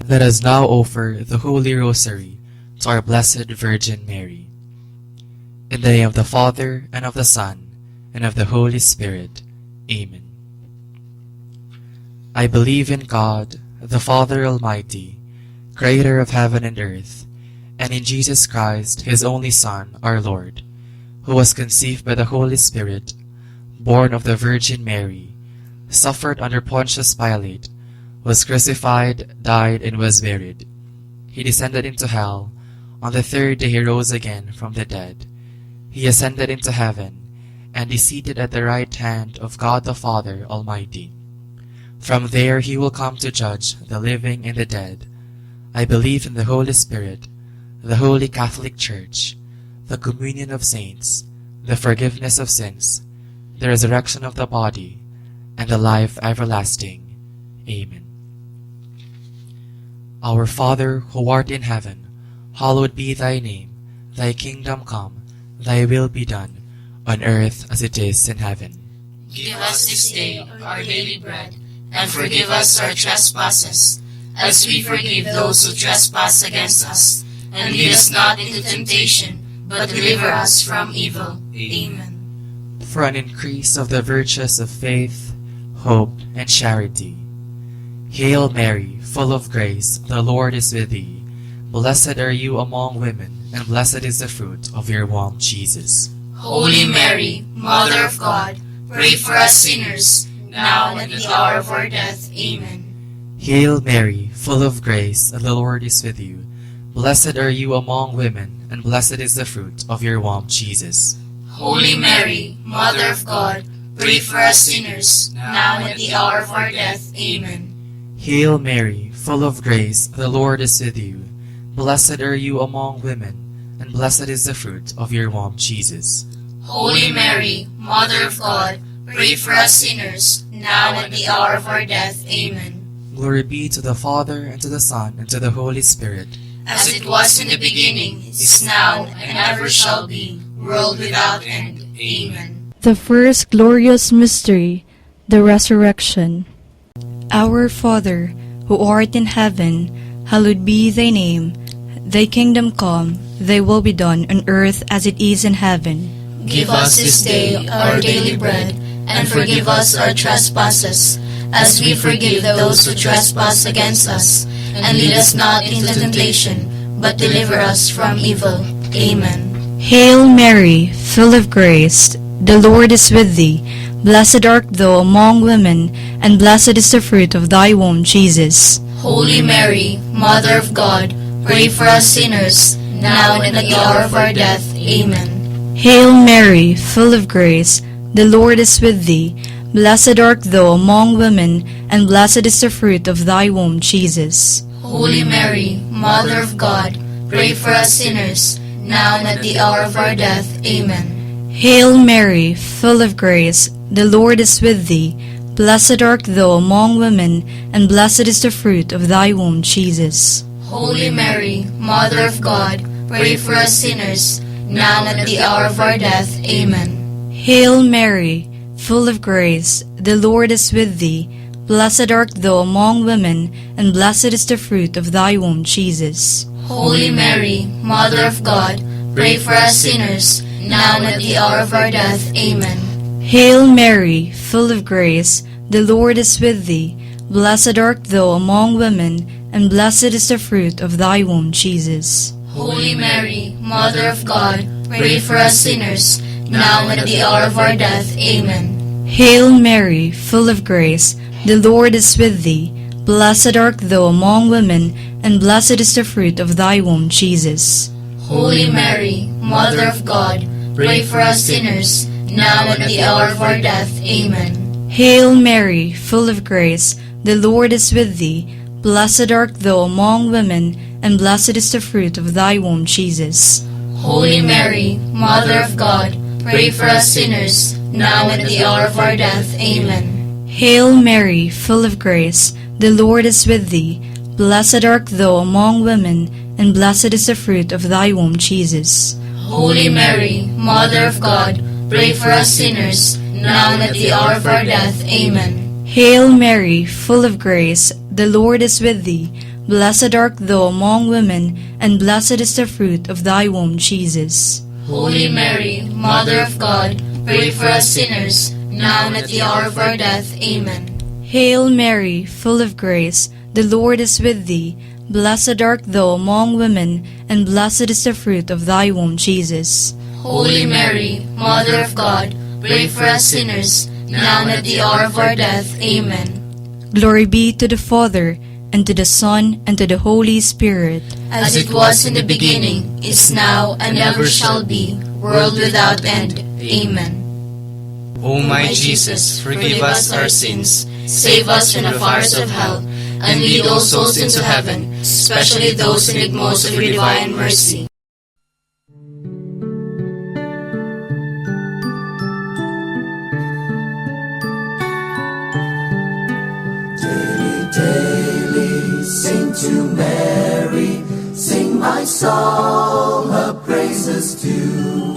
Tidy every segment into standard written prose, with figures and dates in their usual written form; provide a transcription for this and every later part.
Let us now offer the Holy Rosary to our Blessed Virgin Mary. In the name of the Father, and of the Son, and of the Holy Spirit. Amen. I believe in God, the Father Almighty, creator of heaven and earth, and in Jesus Christ, his only Son, our Lord, who was conceived by the Holy Spirit, born of the Virgin Mary, suffered under Pontius Pilate, was crucified, died, and was buried. He descended into hell. On the third day he rose again from the dead. He ascended into heaven, and is seated at the right hand of God the Father Almighty. From there he will come to judge the living and the dead. I believe in the Holy Spirit, the Holy Catholic Church, the communion of saints, the forgiveness of sins, the resurrection of the body, and the life everlasting. Amen. Our Father, who art in heaven, hallowed be thy name. Thy kingdom come, thy will be done, on earth as it is in heaven. Give us this day our daily bread, and forgive us our trespasses, as we forgive those who trespass against us. And lead us not into temptation, but deliver us from evil. Amen. For an increase of the virtues of faith, hope, and charity. Hail Mary, full of grace, the Lord is with thee. Blessed are you among women, and blessed is the fruit of your womb, Jesus. Holy Mary, Mother of God, pray for us sinners, now and at the hour of our death. Amen. Hail Mary, full of grace, the Lord is with you. Blessed are you among women, and blessed is the fruit of your womb, Jesus. Holy Mary, Mother of God, pray for us sinners, now and at the hour of our death. Amen. Hail Mary, full of grace, the Lord is with you. Blessed are you among women, and blessed is the fruit of your womb, Jesus. Holy Mary, Mother of God, pray for us sinners, now and at the hour of our death. Amen. Glory be to the Father, and to the Son, and to the Holy Spirit. As it was in the beginning, is now, and ever shall be, world without end. Amen. The first glorious mystery, the Resurrection. Our Father, who art in heaven, hallowed be thy name. Thy kingdom come, thy will be done on earth as it is in heaven. Give us this day our daily bread, and forgive us our trespasses, as we forgive those who trespass against us. And lead us not into temptation, but deliver us from evil. Amen. Hail Mary, full of grace, the Lord is with thee. Blessed art thou among women, and blessed is the fruit of thy womb, Jesus. Holy Mary, Mother of God, pray for us sinners, now and at the hour of our death. Amen. Hail Mary, full of grace, the Lord is with thee. Blessed art thou among women, and blessed is the fruit of thy womb, Jesus. Holy Mary, Mother of God, pray for us sinners, now and at the hour of our death. Amen. Hail Mary, full of grace, the Lord is with thee. Blessed art thou among women, and blessed is the fruit of thy womb, Jesus. Holy Mary, Mother of God, pray for us sinners, now and at the hour of our death. Amen. Hail Mary, full of grace, the Lord is with thee. Blessed art thou among women, and blessed is the fruit of thy womb, Jesus. Holy Mary, Mother of God, pray for us sinners, now and at the hour of our death. Amen. Hail Mary, full of grace, the Lord is with thee. Blessed art thou among women, and blessed is the fruit of thy womb, Jesus. Holy Mary, Mother of God, pray for us sinners, now and at the hour of our death. Amen. Hail Mary, full of grace, the Lord is with thee. Blessed art thou among women, and blessed is the fruit of thy womb, Jesus. Holy Mary, Mother of God, pray for us sinners, now and at the hour of our death. Amen. Hail Mary, full of grace, the Lord is with thee. Blessed art thou among women, and blessed is the fruit of thy womb, Jesus. Holy Mary, Mother of God, pray for us sinners, now and at the hour of our death. Amen. Hail Mary, full of grace, the Lord is with thee. Blessed art thou among women, and blessed is the fruit of thy womb, Jesus. Holy Mary, Mother of God, pray for us sinners, now and at the hour of our death. Amen. Hail Mary, full of grace, the Lord is with thee. Blessed art thou among women, and blessed is the fruit of thy womb, Jesus. Holy Mary, Mother of God, pray for us sinners, now and at the hour of our death. Amen. Hail Mary, full of grace, the Lord is with thee. Blessed art thou among women, and blessed is the fruit of thy womb, Jesus. Holy Mary, Mother of God, pray for us sinners, now and at the hour of our death. Amen. Glory be to the Father, and to the Son, and to the Holy Spirit. As it was in the beginning, is now, and ever shall be, world without end. Amen. O my Jesus, forgive us our sins, save us from the fires of hell, and lead all souls into heaven, especially those in need most of your divine mercy. Daily sing to Mary, sing my soul her praises due.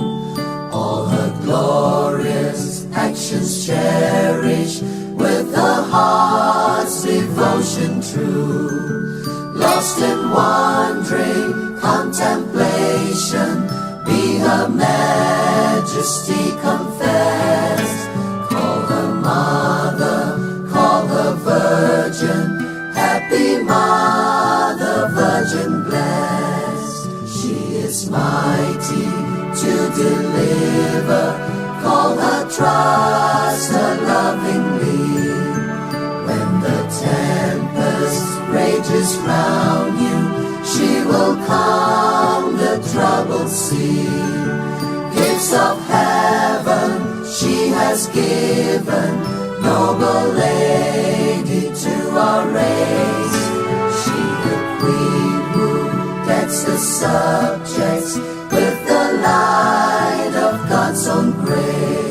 All her glorious actions cherish, with her heart's devotion true. Lost in wandering contemplation, be her majesty confessed. Call her mother, call her virgin, happy mother, virgin blessed. She is mighty to deliver, call her, trust her lovingly. When the tempest rages round you, she will calm the troubled sea. Gifts of heaven she has given, noble lady to our race. She the queen who decks the subjects with the light of God's own grace.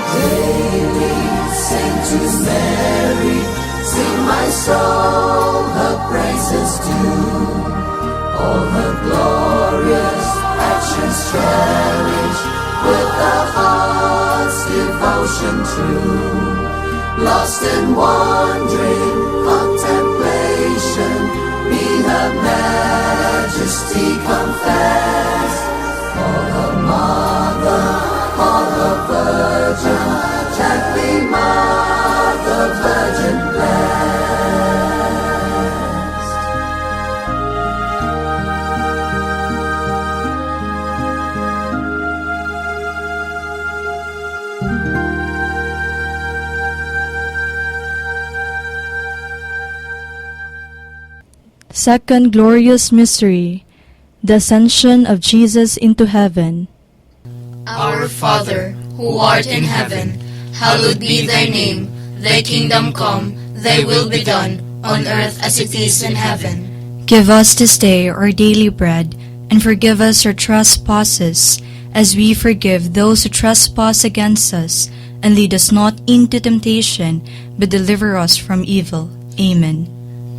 Daily sing to Mary, sing my soul her praises due. All her glorious actions cherish, with her heart's devotion true. Lost in wandering contemplation, be her majesty confessed. Call her mother, call her virgin, happy mother, virgin blessed. Second glorious mystery, the Ascension of Jesus into heaven. Our Father, who art in heaven, hallowed be thy name. Thy kingdom come, thy will be done, on earth as it is in heaven. Give us this day our daily bread, and forgive us our trespasses, as we forgive those who trespass against us. And lead us not into temptation, but deliver us from evil. Amen.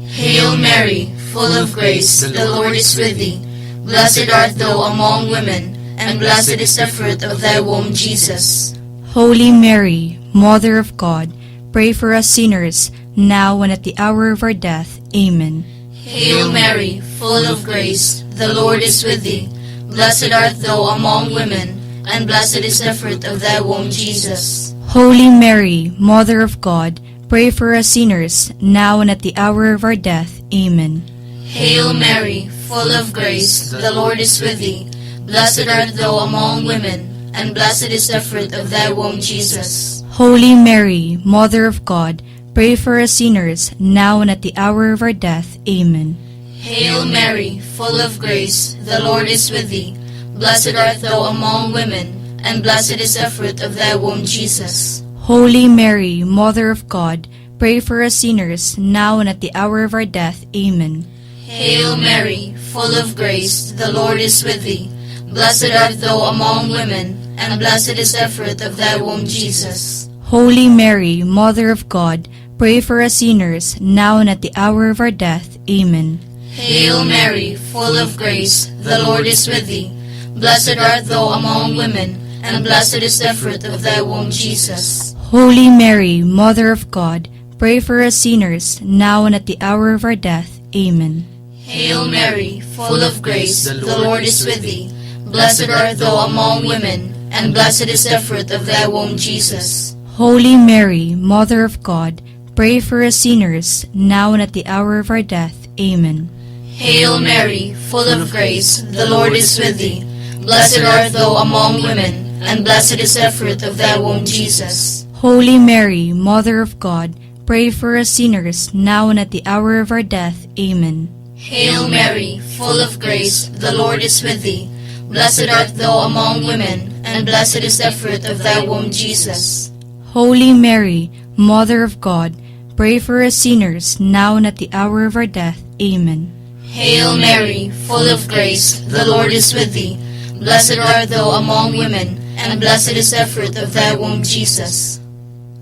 Hail Mary, full of grace, the Lord is with thee. Blessed art thou among women, and blessed is the fruit of thy womb, Jesus. Holy Mary, Mother of God, pray for us sinners, now and at the hour of our death. Amen. Hail Mary, full of grace, the Lord is with thee. Blessed art thou among women, and blessed is the fruit of thy womb, Jesus. Holy Mary, Mother of God, pray for us sinners, now and at the hour of our death. Amen. Hail Mary, full of grace, the Lord is with thee. Blessed art thou among women, and blessed is the fruit of thy womb, Jesus. Holy Mary, Mother of God, pray for us sinners, now and at the hour of our death. Amen. Hail Mary, full of grace, the Lord is with thee. Blessed art thou among women, and blessed is the fruit of thy womb, Jesus. Holy Mary, Mother of God, pray for us sinners, now and at the hour of our death. Amen. Hail Mary, full of grace, the Lord is with thee. Blessed art thou among women, and blessed is the fruit of thy womb, Jesus. Holy Mary, Mother of God, pray for us sinners, now and at the hour of our death. Amen. Hail Mary, full of grace, the Lord is with thee. Blessed art thou among women, and blessed is the fruit of thy womb, Jesus. Holy Mary, Mother of God, pray for us sinners, now and at the hour of our death. Amen. Hail Mary, full of grace, the Lord is with thee. Blessed art thou among women, and blessed is the fruit of thy womb, Jesus. Holy Mary, Mother of God, pray for us sinners, now and at the hour of our death. Amen. Hail Mary, full of grace, the Lord is with thee. Blessed art thou among women, and blessed is the fruit of thy womb, Jesus. Holy Mary, Mother of God, pray for us sinners, now and at the hour of our death. Amen. Hail Mary, full of grace, the Lord is with thee. Blessed art thou among women, and blessed is the fruit of thy womb, Jesus. Holy Mary, Mother of God, pray for us sinners, now and at the hour of our death. Amen. Hail Mary, full of grace, the Lord is with thee. Blessed art thou among women, and blessed is the fruit of thy womb, Jesus.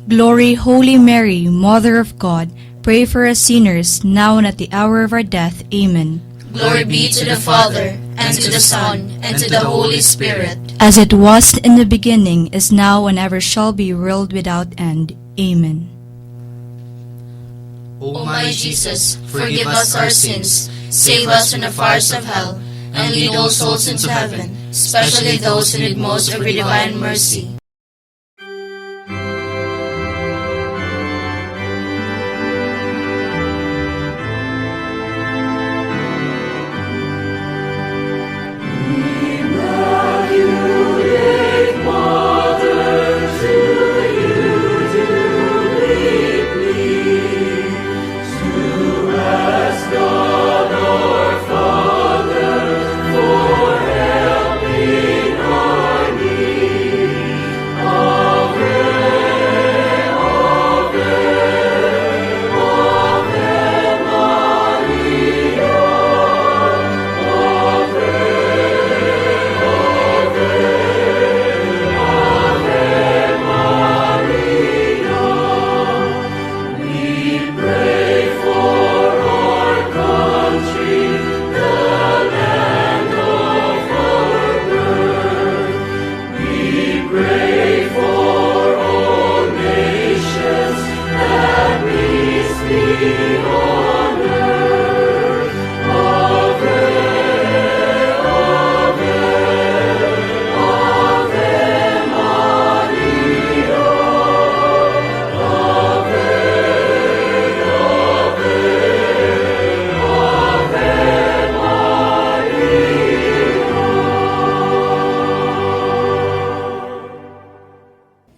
Glory, Holy Mary, Mother of God, pray for us sinners, now and at the hour of our death. Amen. Glory be to the Father, and to the Son, and to the Holy Spirit. As it was in the beginning, is now, and ever shall be, world without end. Amen. O my Jesus, forgive us our sins, save us from the fires of hell, and lead all souls into heaven, especially those who need most of your divine mercy.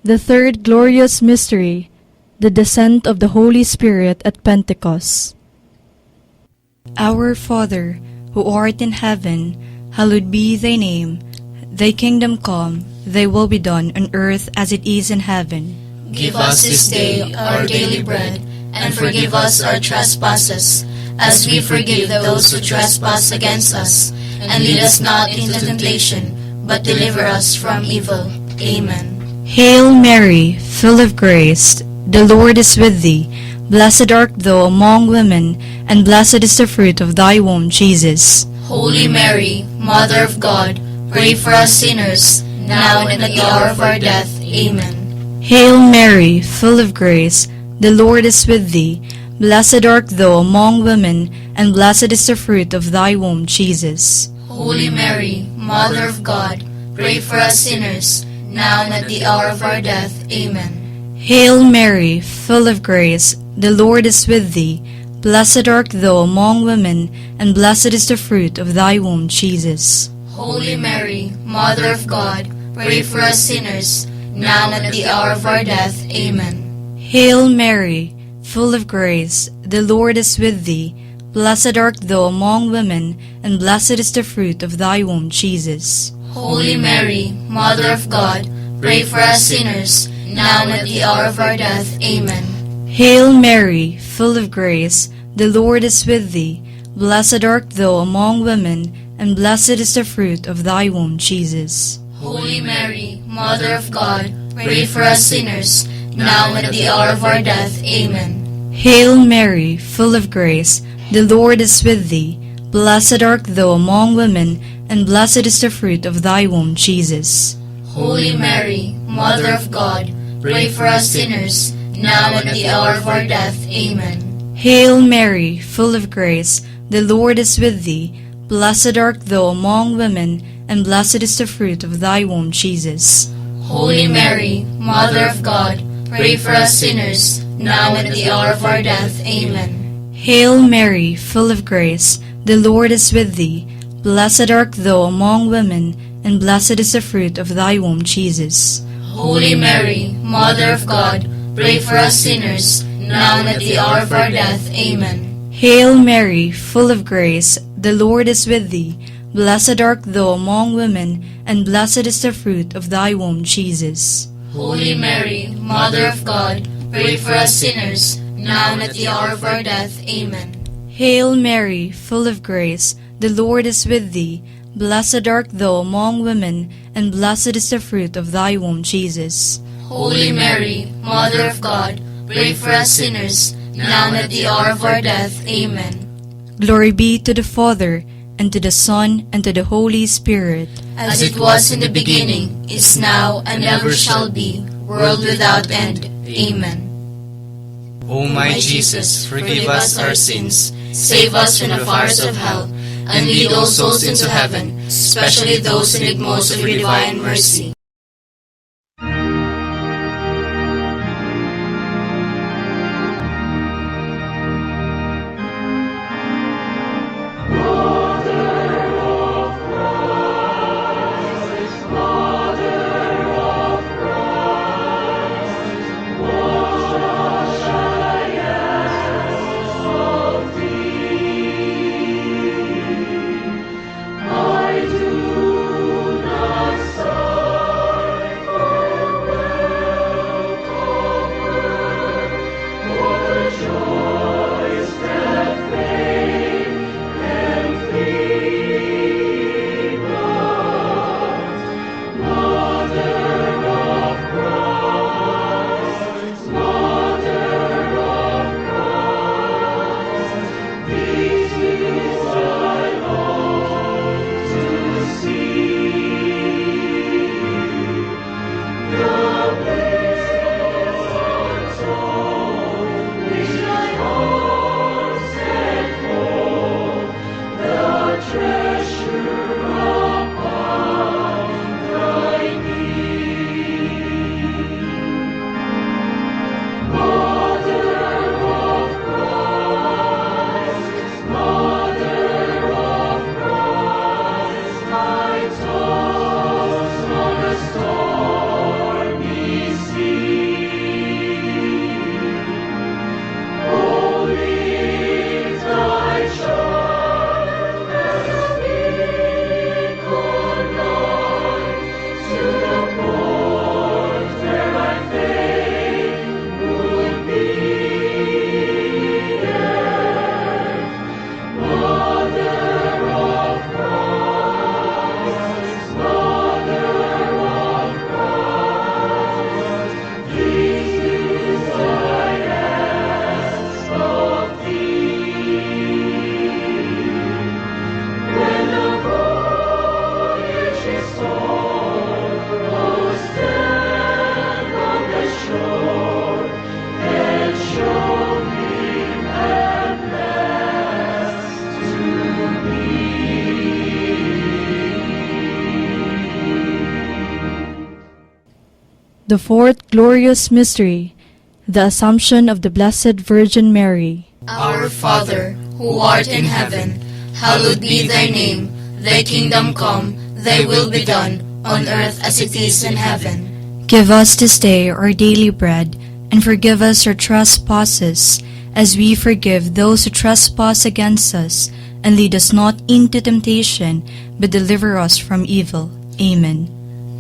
The third glorious mystery, the descent of the Holy Spirit at Pentecost. Our Father, who art in heaven, hallowed be thy name. Thy kingdom come, thy will be done on earth as it is in heaven. Give us this day our daily bread, and forgive us our trespasses, as we forgive those who trespass against us. And lead us not into temptation, but deliver us from evil. Amen. Hail Mary, full of grace, the Lord is with thee. Blessed art thou among women, and blessed is the fruit of thy womb, Jesus. Holy Mary, Mother of God, pray for us sinners, now and at the hour of our death. Amen. Hail Mary, full of grace, the Lord is with thee. Blessed art thou among women, and blessed is the fruit of thy womb, Jesus. Holy Mary, Mother of God, pray for us sinners, now and at the hour of our death. Amen. Hail Mary, full of grace, the Lord is with thee. Blessed art thou among women, and blessed is the fruit of thy womb, Jesus. Holy Mary, Mother of God, pray for us sinners, now and at the hour of our death. Amen. Hail Mary, full of grace, the Lord is with thee. Blessed art thou among women, and blessed is the fruit of thy womb, Jesus. Holy Mary, Mother of God, pray for us sinners, now and at the hour of our death. Amen. Hail Mary, full of grace, the Lord is with thee. Blessed art thou among women, and blessed is the fruit of thy womb, Jesus. Holy Mary, Mother of God, pray for us sinners, now and at the hour of our death. Amen. Hail Mary, full of grace, the Lord is with thee. Blessed art thou among women, and blessed is the fruit of thy womb, Jesus. Holy Mary, Mother of God, pray for us sinners, now and at the hour of our death. Amen. Hail Mary, full of grace, the Lord is with thee. Blessed art thou among women, and blessed is the fruit of thy womb, Jesus. Holy Mary, Mother of God, pray for us sinners, now and at the hour of our death. Amen. Hail Mary, full of grace, the Lord is with thee. Blessed art thou among women, and blessed is the fruit of thy womb, Jesus. Holy Mary, Mother of God, pray for us sinners, now and at the hour of our death. Amen. Hail Mary, full of grace, the Lord is with thee. Blessed art thou among women, and blessed is the fruit of thy womb, Jesus. Holy Mary, Mother of God, pray for us sinners, now and at the hour of our death. Amen. Hail Mary, full of grace, the Lord is with thee. Blessed art thou among women, and blessed is the fruit of thy womb, Jesus. Holy Mary, Mother of God, pray for us sinners, now and at the hour of our death. Amen. Glory be to the Father, and to the Son, and to the Holy Spirit. As it was in the beginning, is now, and ever shall be, world without end. Amen. O my Jesus, forgive us our sins, save us from the fires of hell, and lead all souls into heaven, especially those in need most of your divine mercy. The fourth glorious mystery, the Assumption of the Blessed Virgin Mary. Our Father, who art in heaven, hallowed be thy name. Thy kingdom come, thy will be done, on earth as it is in heaven. Give us this day our daily bread, and forgive us our trespasses, as we forgive those who trespass against us. And lead us not into temptation, but deliver us from evil. Amen.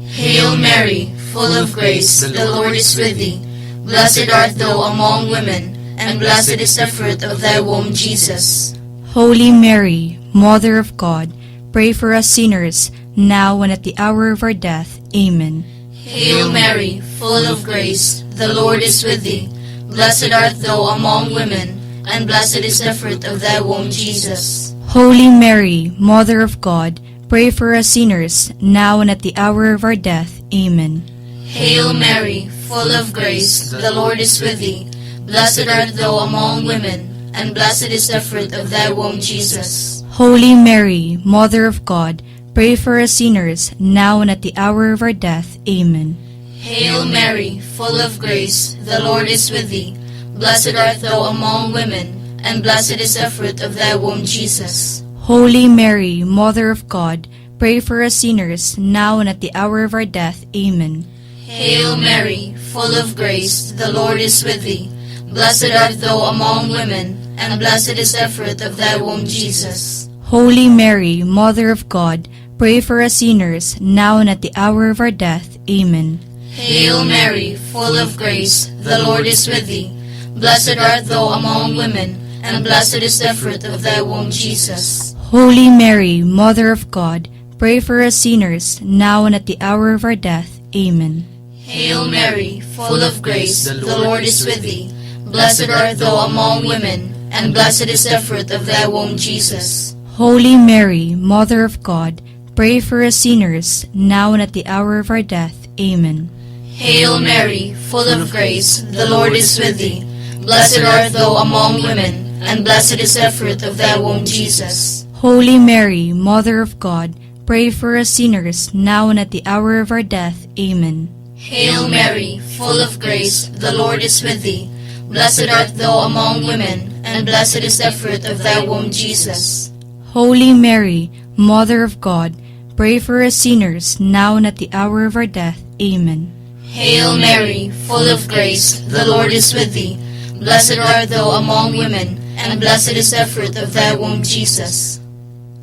Hail Mary, full of grace, the Lord is with thee. Blessed art thou among women, and blessed is the fruit of thy womb, Jesus. Holy Mary, Mother of God, pray for us sinners, now and at the hour of our death. Amen. Hail Mary, full of grace, the Lord is with thee. Blessed art thou among women, and blessed is the fruit of thy womb, Jesus. Holy Mary, Mother of God, pray for us sinners, now and at the hour of our death. Amen. Hail Mary, full of grace, the Lord is with thee. Blessed art thou among women, and blessed is the fruit of thy womb, Jesus. Holy Mary, Mother of God, pray for us sinners, now and at the hour of our death. Amen. Hail Mary, full of grace, the Lord is with thee. Blessed art thou among women, and blessed is the fruit of thy womb, Jesus. Holy Mary, Mother of God, pray for us sinners, now and at the hour of our death. Amen. Hail Mary, full of grace, the Lord is with thee. Blessed art thou among women, and blessed is the fruit of thy womb, Jesus. Holy Mary, Mother of God, pray for us sinners, now and at the hour of our death. Amen. Hail Mary, full of grace, the Lord is with thee. Blessed art thou among women, and blessed is the fruit of thy womb, Jesus. Holy Mary, Mother of God, pray for us sinners, now and at the hour of our death. Amen. Hail Mary, full of grace, the Lord is with thee. Blessed art thou among women, and blessed is the fruit of thy womb, Jesus. Holy Mary, Mother of God, pray for us sinners, now and at the hour of our death. Amen. Hail Mary, full of grace, the Lord is with thee. Blessed art thou among women, and blessed is the fruit of thy womb, Jesus. Holy Mary, Mother of God, pray for us sinners, now and at the hour of our death. Amen. Hail Mary, full of grace, the Lord is with thee. Blessed art thou among women, and blessed is the fruit of thy womb, Jesus. Holy Mary, Mother of God, pray for us sinners, now and at the hour of our death. Amen. Hail Mary, full of grace, the Lord is with thee. Blessed art thou among women, and blessed is the fruit of thy womb, Jesus.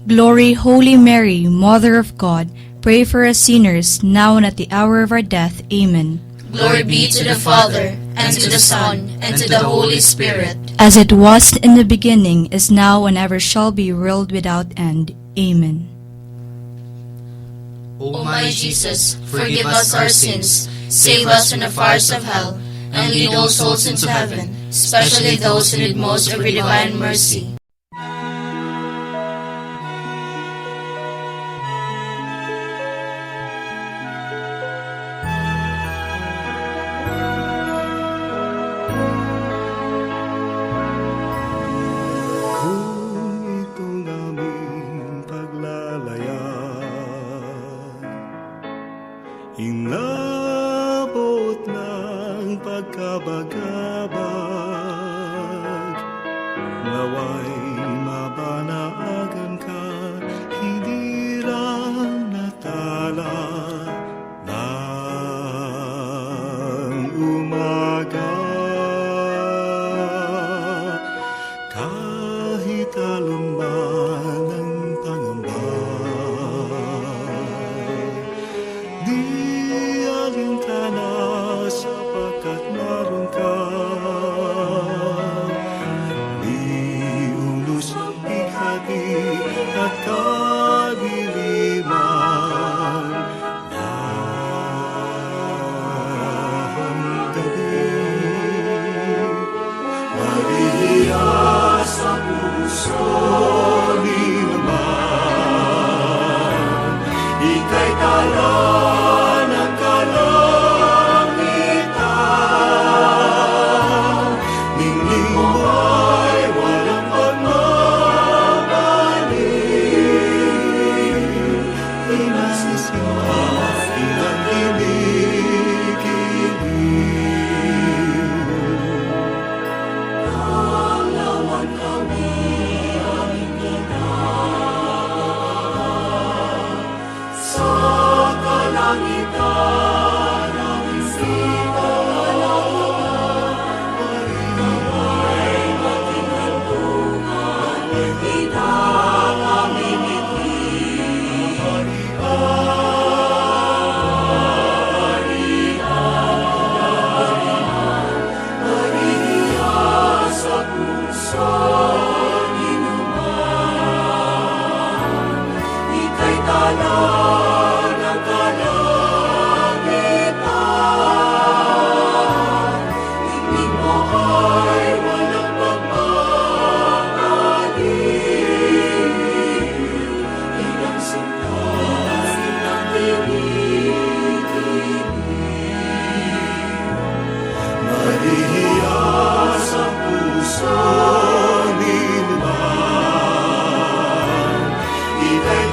Glory, Holy Mary, Mother of God, pray for us sinners, now and at the hour of our death. Amen. Glory be to the Father, and to the Son, and to the Holy Spirit. As it was in the beginning, is now, and ever shall be, world without end. Amen. O my Jesus, forgive us our sins, save us from the fires of hell, and lead all souls into heaven, especially those who need most of your divine mercy. Inabot ng pagkabagabag, naway mabanaagan ka, hindi lang natala ng umaga. Kahit aluman ang pangamba, sapagkat naroon ka. Di unos ang bighati at kadiliman ng gabi. Maria sa puso ni naman, ika'y tala ng kalan.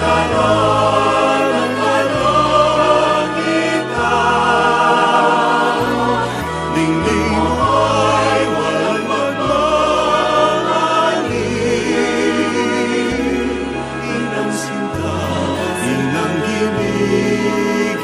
kalan ng kalangitan. Ningning ay walang magmamahalin. Inang sinta, inang ginigibig.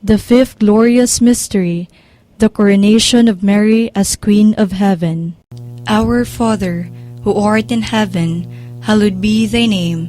The fifth glorious mystery, the coronation of Mary as Queen of Heaven. Our Father, who art in heaven, hallowed be thy name.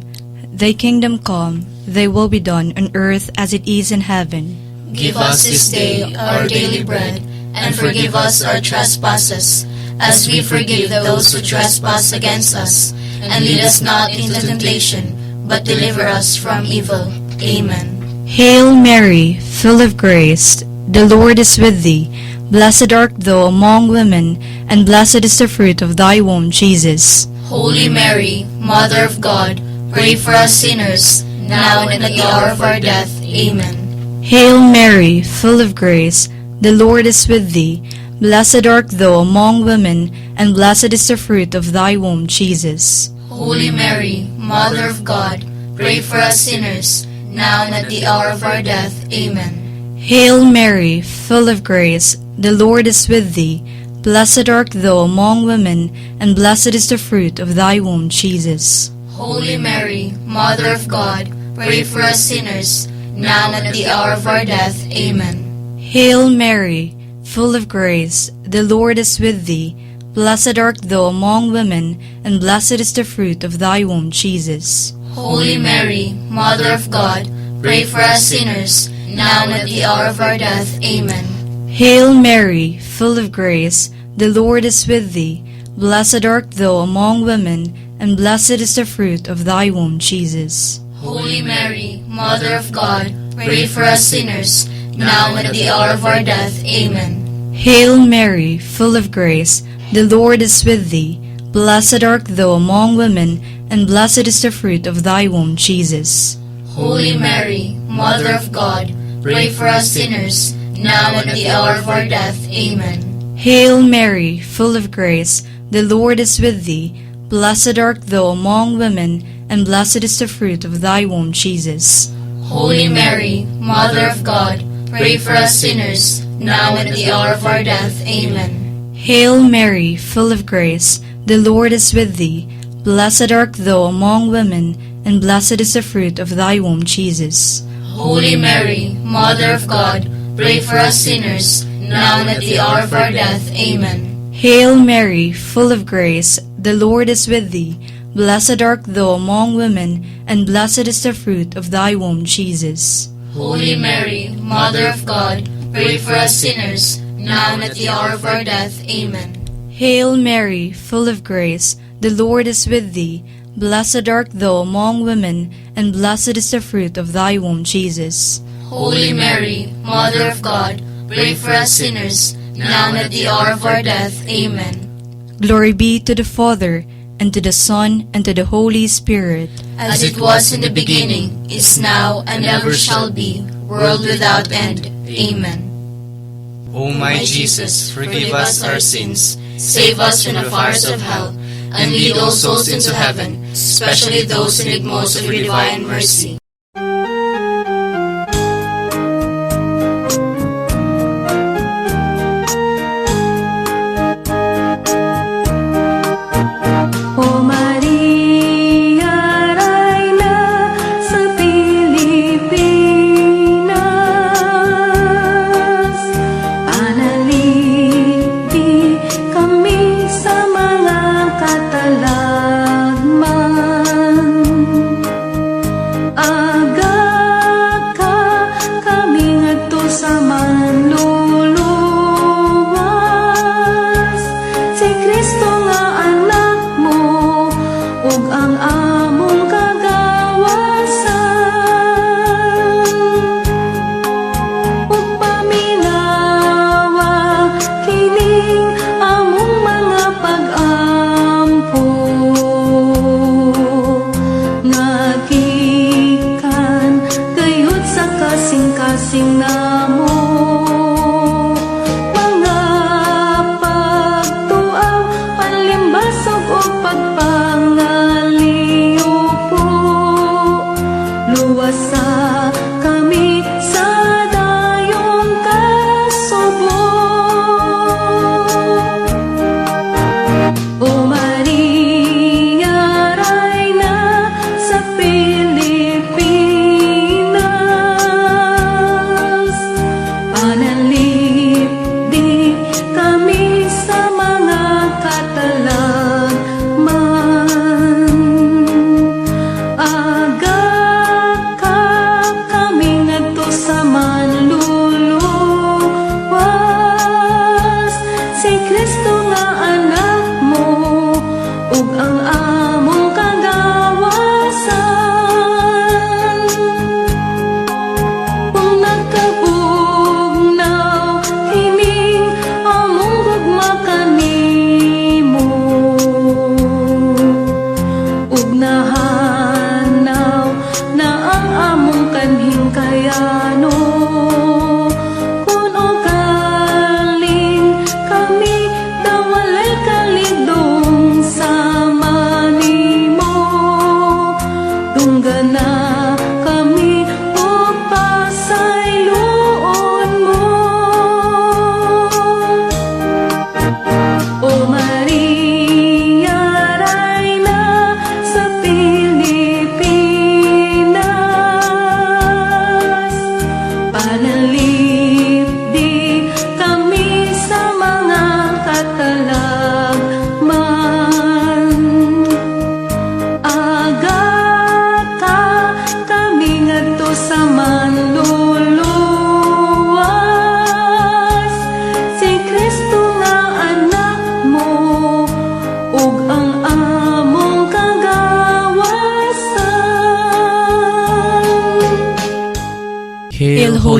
Thy kingdom come, thy will be done on earth as it is in heaven. Give us this day our daily bread, and forgive us our trespasses, as we forgive those who trespass against us. And lead us not into temptation, but deliver us from evil. Amen. Hail Mary, full of grace, the Lord is with thee. Blessed art thou among women, and blessed is the fruit of thy womb, Jesus. Holy Mary, Mother of God, pray for us sinners, now and at the hour of our death. Amen. Hail Mary, full of grace, the Lord is with thee. Blessed art thou among women, and blessed is the fruit of thy womb, Jesus. Holy Mary, Mother of God, pray for us sinners, now and at the hour of our death. Amen. Hail Mary, full of grace, the Lord is with thee. Blessed art thou among women, and blessed is the fruit of thy womb, Jesus. Holy Mary, Mother of God, pray for us sinners, now and at the hour of our death. Amen. Hail Mary, full of grace, the Lord is with thee. Blessed art thou among women, and blessed is the fruit of thy womb, Jesus. Holy Mary, Mother of God, pray for us sinners, now and at the hour of our death. Amen. Hail Mary, full of grace, the Lord is with thee. Blessed art thou among women, and blessed is the fruit of thy womb, Jesus. Holy Mary, Mother of God, pray for us sinners, now and at the hour of our death. Amen. Hail Mary, full of grace, the Lord is with thee. Blessed art thou among women, and blessed is the fruit of thy womb, Jesus. Holy Mary, Mother of God, pray for us sinners, now and at the hour of our death. Amen. Hail Mary, full of grace, the Lord is with thee. Blessed art thou among women, and blessed is the fruit of thy womb, Jesus. Holy Mary, Mother of God, pray for us sinners, now and at the hour of our death. Amen. Hail Mary, full of grace, the Lord is with thee. Blessed art thou among women, and blessed is the fruit of thy womb, Jesus. Holy Mary, Mother of God, pray for us sinners, now and at the hour of our death. Amen. Hail Mary, full of grace, the Lord is with thee. Blessed art thou among women, and blessed is the fruit of thy womb, Jesus. Holy Mary, Mother of God, pray for us sinners, now and at the hour of our death. Amen. Hail Mary, full of grace, the Lord is with thee. Blessed art thou among women, and blessed is the fruit of thy womb, Jesus. Holy Mary, Mother of God, pray for us sinners, now and at the hour of our death. Amen. Glory be to the Father, and to the Son, and to the Holy Spirit. As it was in the beginning, is now, and ever shall be, world without end. Amen. O my Jesus, forgive us our sins, save us from the fires of hell, and lead all souls into heaven, especially those in need most of your divine mercy. O Maria, Rayna sa Pilipinas, panaliti kami sa mga katalagman.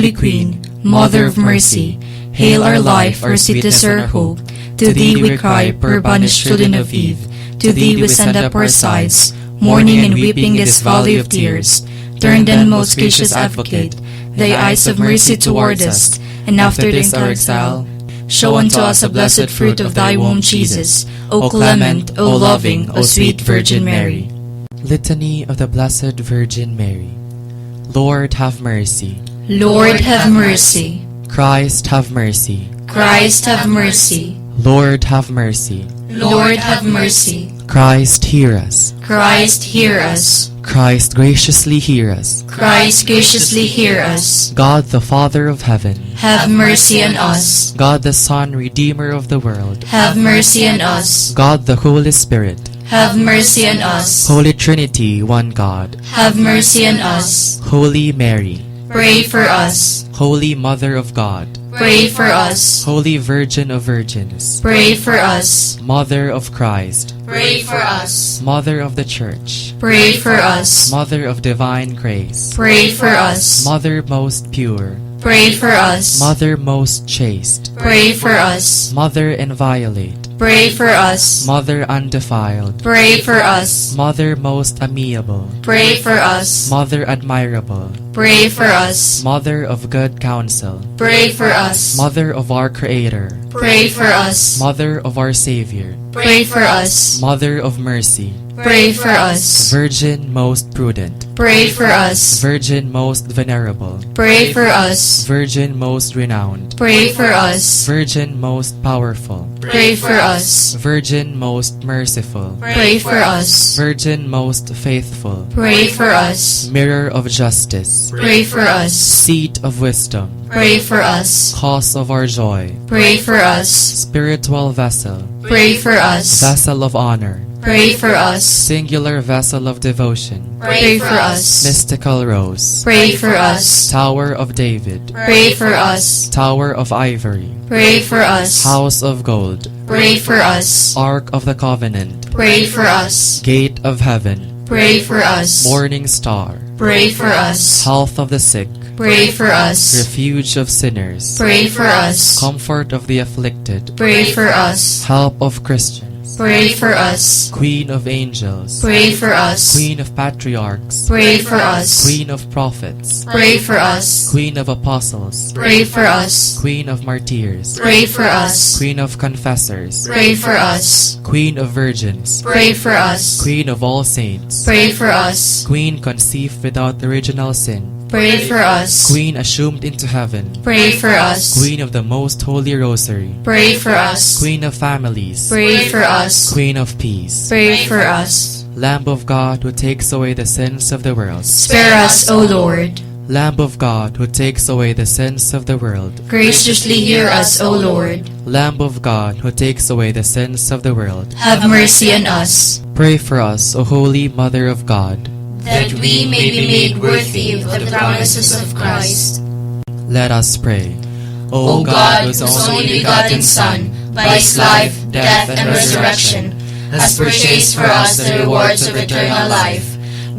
Holy Queen, Mother of Mercy, hail our life, our sweetness, our hope. To thee we cry, poor banished children of Eve. To thee we send up our sighs, mourning and weeping this valley of tears. Turn then, most gracious Advocate, thy eyes of mercy toward us, and after this our exile, show unto us a blessed fruit of thy womb, Jesus. O clement, O loving, O sweet Virgin Mary. Litany of the Blessed Virgin Mary. Lord, have mercy. Lord, have mercy. Christ, have mercy. Christ, have mercy. Lord, have mercy. Lord, have mercy. Christ, hear us. Christ, hear us. Christ, graciously hear us. Christ, graciously hear us. God, the Father of heaven, Have mercy on us. God, the Son, Redeemer of the world, Have mercy on us. God, the Holy Spirit, Have mercy on us. Holy Trinity, one God, Have mercy on us. Holy Mary, Pray for us. Holy Mother of God, Pray for us. Holy Virgin of Virgins, Pray for us. Mother of Christ, Pray for us. Mother of the Church, Pray for us. Mother of divine grace, Pray for us. Mother most pure, Pray for us. Mother most chaste, Pray for us. Mother inviolate, Pray for us. Mother undefiled, Pray for us. Mother most amiable, Pray for us. Mother admirable, Pray for us. Mother of good counsel, Pray for us. Mother of our Creator, Pray for us. Mother of our Savior, Pray for us. Mother of mercy, Pray for us. Virgin most prudent, Pray for us. Virgin most venerable, Pray for us. Virgin most renowned, Pray for us. Virgin most powerful, Pray for us. Virgin most merciful, Pray for us. Virgin most faithful, Pray for us. Mirror of justice, Pray for us. Seat of wisdom, Pray for us. Cause of our joy, Pray for us. Spiritual vessel, Pray for us. Vessel of honor, Pray for us. Singular vessel of devotion, Pray for us. Mystical rose, Pray for us. Tower of David, Pray for us. Tower of ivory, Pray for us. House of gold, Pray for us. Ark of the covenant, Pray for us. Gate of heaven, Pray for us. Morning star, Pray for us. Health of the sick, Pray for us. Refuge of sinners, Pray for us. Comfort of the afflicted, Pray for us. Help of Christians, Pray for us. Queen of angels, Pray for us. Queen of patriarchs, Pray for us. Queen of prophets, Pray for us. Queen of apostles, Pray for us. Queen of martyrs, Pray for us. Queen of confessors, Pray for us. Queen of virgins, Pray for us. Queen of all saints, Pray for us. Queen conceived without original sin, Pray for us. Queen assumed into heaven, Pray for us. Queen of the most holy rosary, Pray for us. Queen of families, Pray for us. Queen of peace, Pray for us. Lamb of God who takes away the sins of the world, Spare us, O Lord. Lamb of God who takes away the sins of the world, Graciously hear us, O Lord. Lamb of God who takes away the sins of the world, Have mercy on us. pray for us, O Holy Mother of God. That we may be made worthy of the promises of Christ. Let us pray. O God, whose only begotten Son, by his life, death, and resurrection, has purchased for us the rewards of eternal life,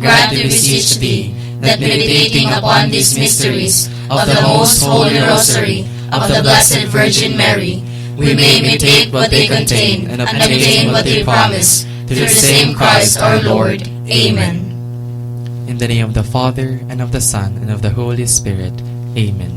grant, we beseech thee, that meditating upon these mysteries of the most holy rosary of the Blessed Virgin Mary, we may imitate what they contain and obtain what they promise, through the same Christ our Lord. Amen. In the name of the Father, and of the Son, and of the Holy Spirit. Amen.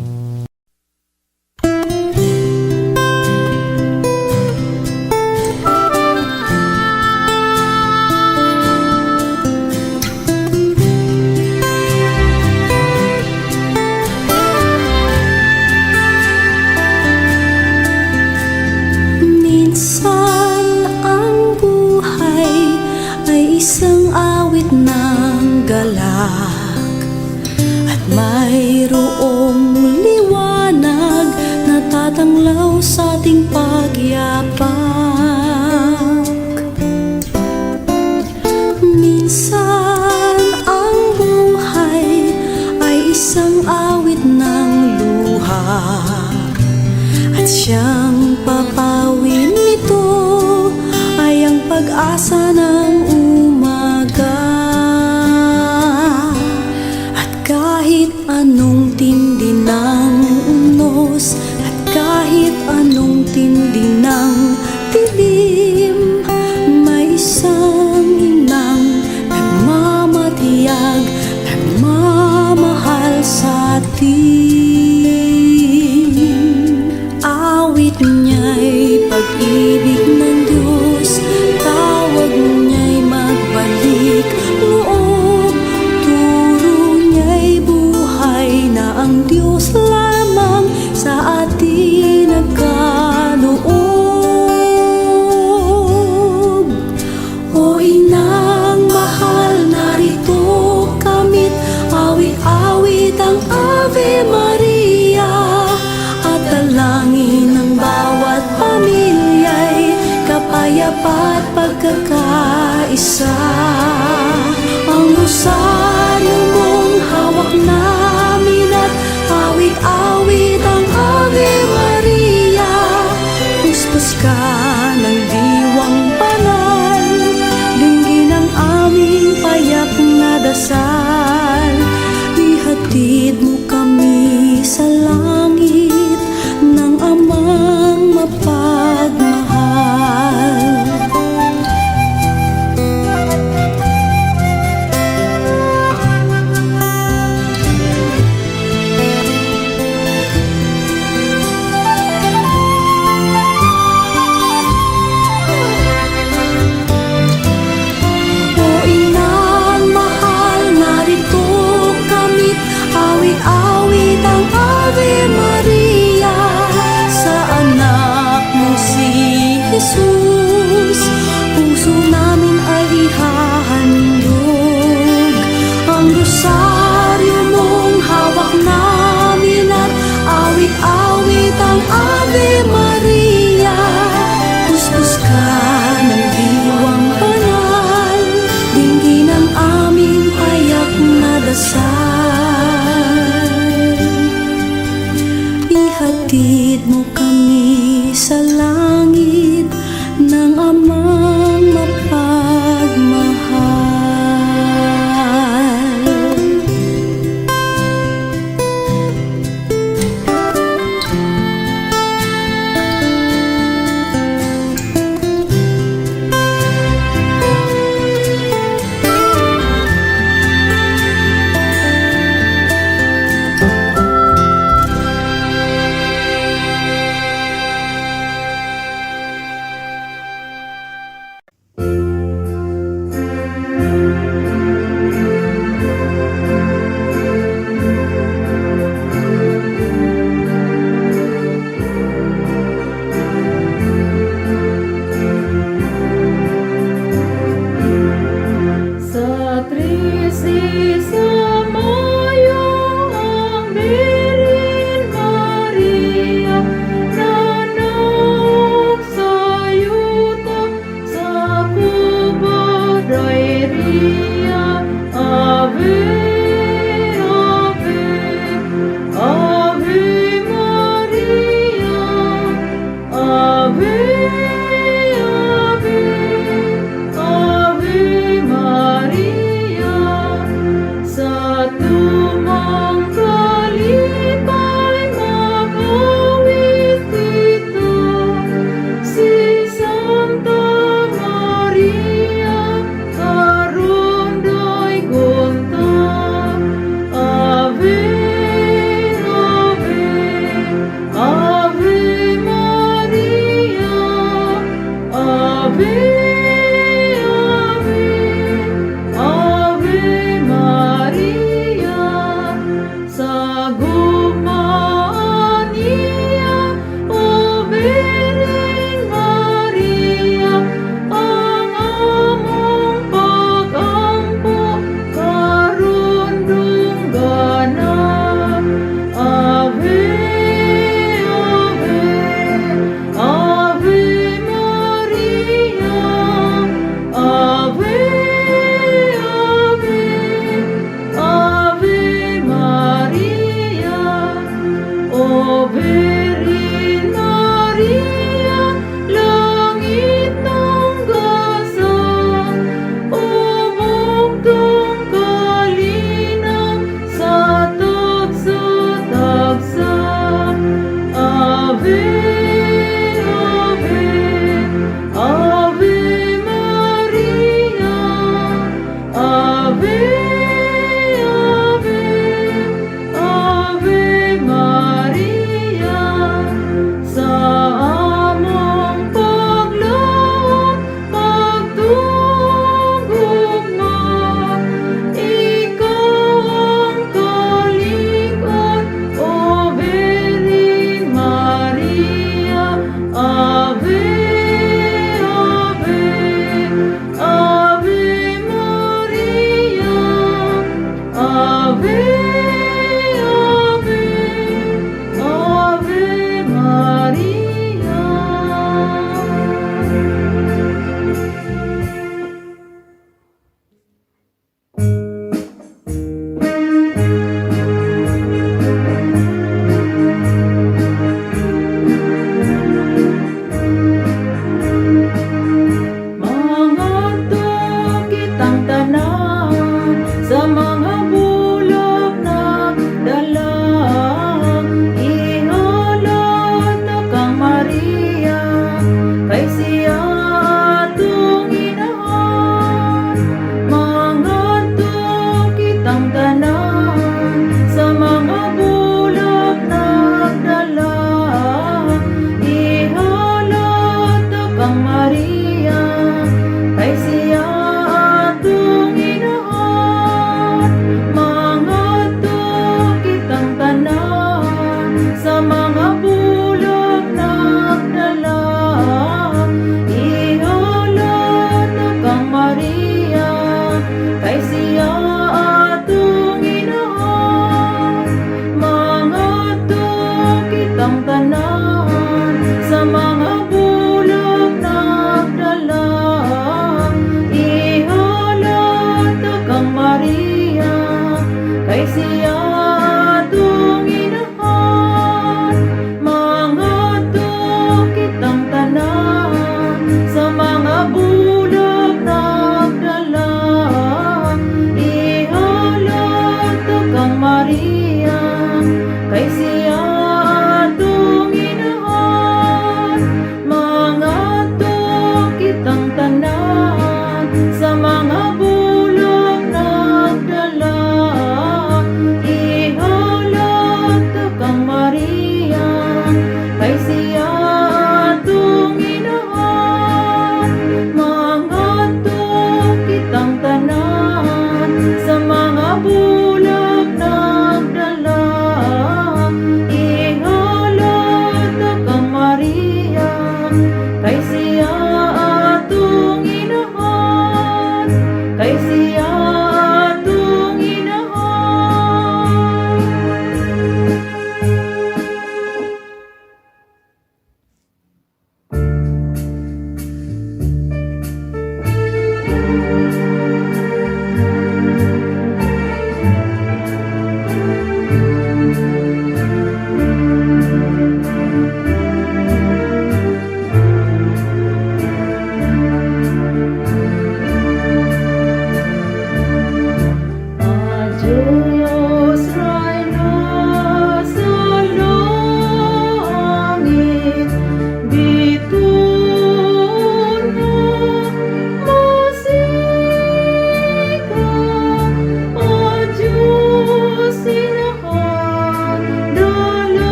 Minsan ang buhay ay isang awit ng galak, at mayroong liwanag na tatanglaw sa ating pagyapak. Minsan ang buhay ay isang awit ng luha, at siyang papawin nito ay ang pag-asa ng umaga. At kahit anong tindi ng pag-ibig ng Diyos, tawag niya'y magbalik loob. Turo niya'y buhay na ang Diyos lamang sa atin nagkaloob. O inang mahal, narito kamit, awit-awit ang Ave Maria, at dalangin ng bawat pamilya'y kapayapa at pagkakaisa. Ang rosaryo mong hawak namin at awit-awit ang Ave Maria, puspos ka ng diwang banal, dinggin ang aming payak na dasal. Ihatid mo kami sa langit ng amang mapagmahal. O inang mahal, narito kamit, awit-awit ang Ave Maria, sa anak mo si Jesus. Puso namin ay ihahandog, ang rosaryo mong hawak namin at awit-awit ang Ave Maria, puspos ka ng diwang banal, dinggin ang aming payak na dasal. Ihatid mo kami sa langit ng amang mapagmahal.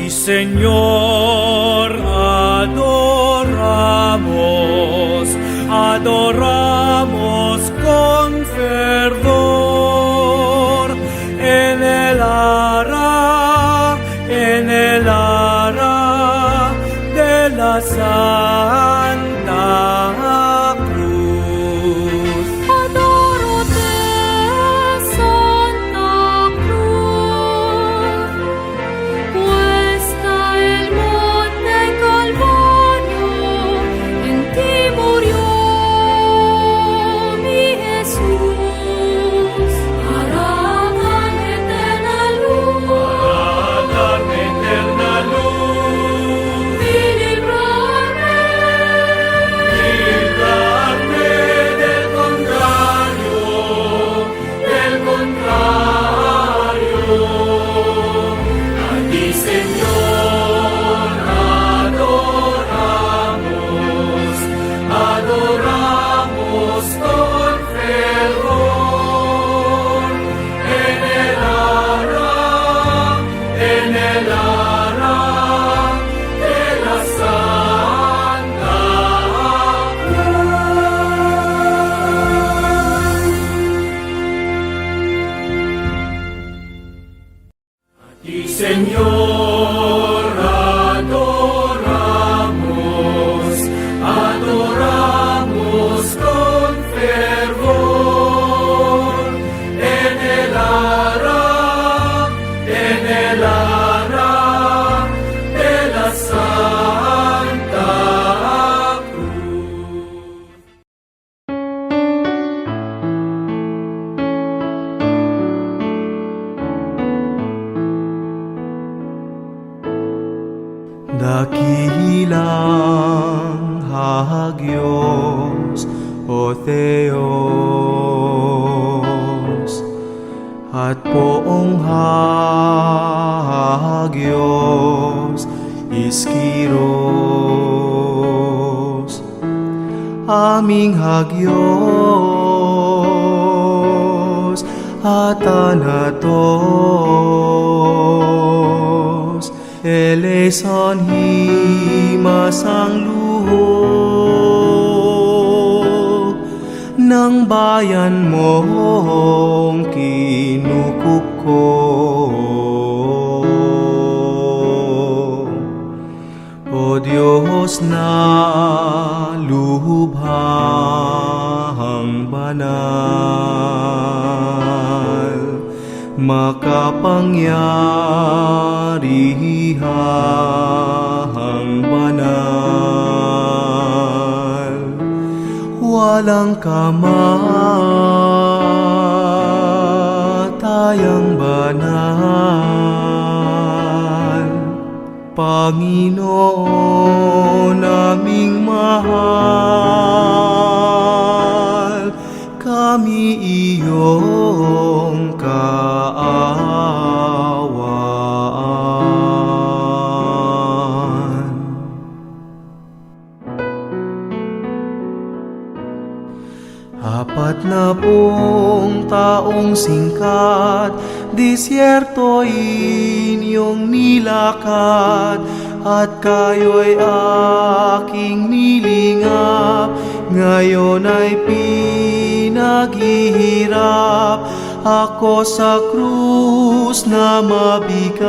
Señor, adoramos, adoramos con fervor en el ara de la Santa Cruz. Adorote, Santa Cruz, puesta el monte Calvario, en ti murió mi Jesús, para darme eterna luz, y librarme Del contrario, a ti, Señor, adoramos, adoramos con fervor en el ara de la Santa Y Señor, adoramos, adoramos con fervor en el ara de la Santa Cruz. Dakilang hagios o Theos, at poong hagios Iskiros, aming hagios at Anatos, eleison himas ang luhog ng bayan mong kinukupko. O Diyos na lubhang banal, makapangyarihang banal, walang kamatayang banal, Panginoon naming mahal, kami iyong kaawaan. Apat na pong taong singkat, disyerto inyong nilakad, at kayo'y aking nilingap, ngayon ay pinaghihirap ako sa krus na mabigat.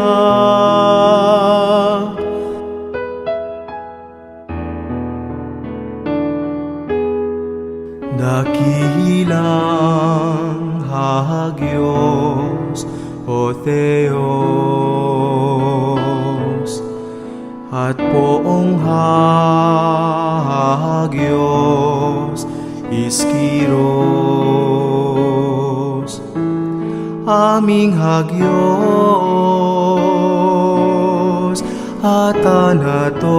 Dakilang hagios o Theos, at poong hagios Iskiros, aming hagios at Anatos,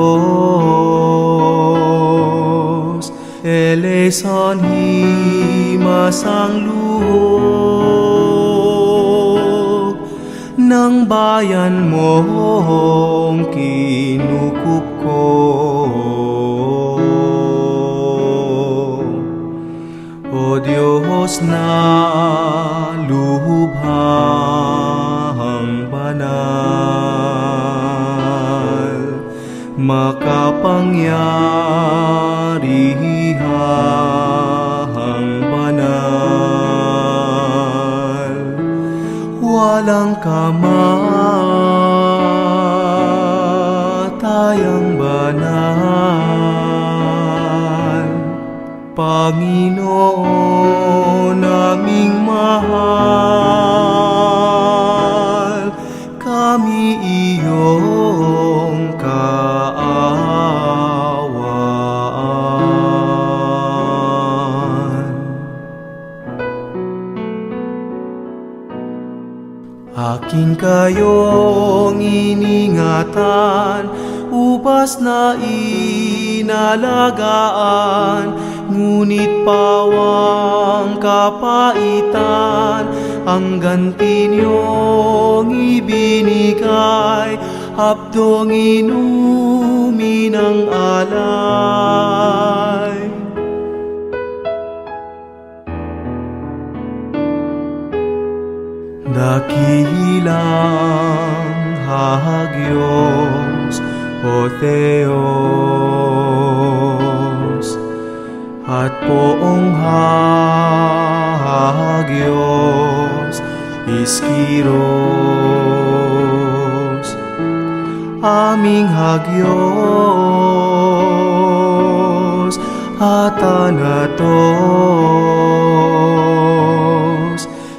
eleison himas ang luhog ng bayan mong kinukupko. O Diyos na lubhang banal, makapangyarihang banal, walang kamatayang banal. Panginoon naming mahal, kami iyong kaawaan. Akin kayong iningatan, upas na inalagaan, ngunit pawang kapaitan ang ganti niyong ibinigay, hapdong inumin ang alay. Dakilang hahagyos o Theos, at poong hahagyos Iskiros, aming hagyos at Thanatos,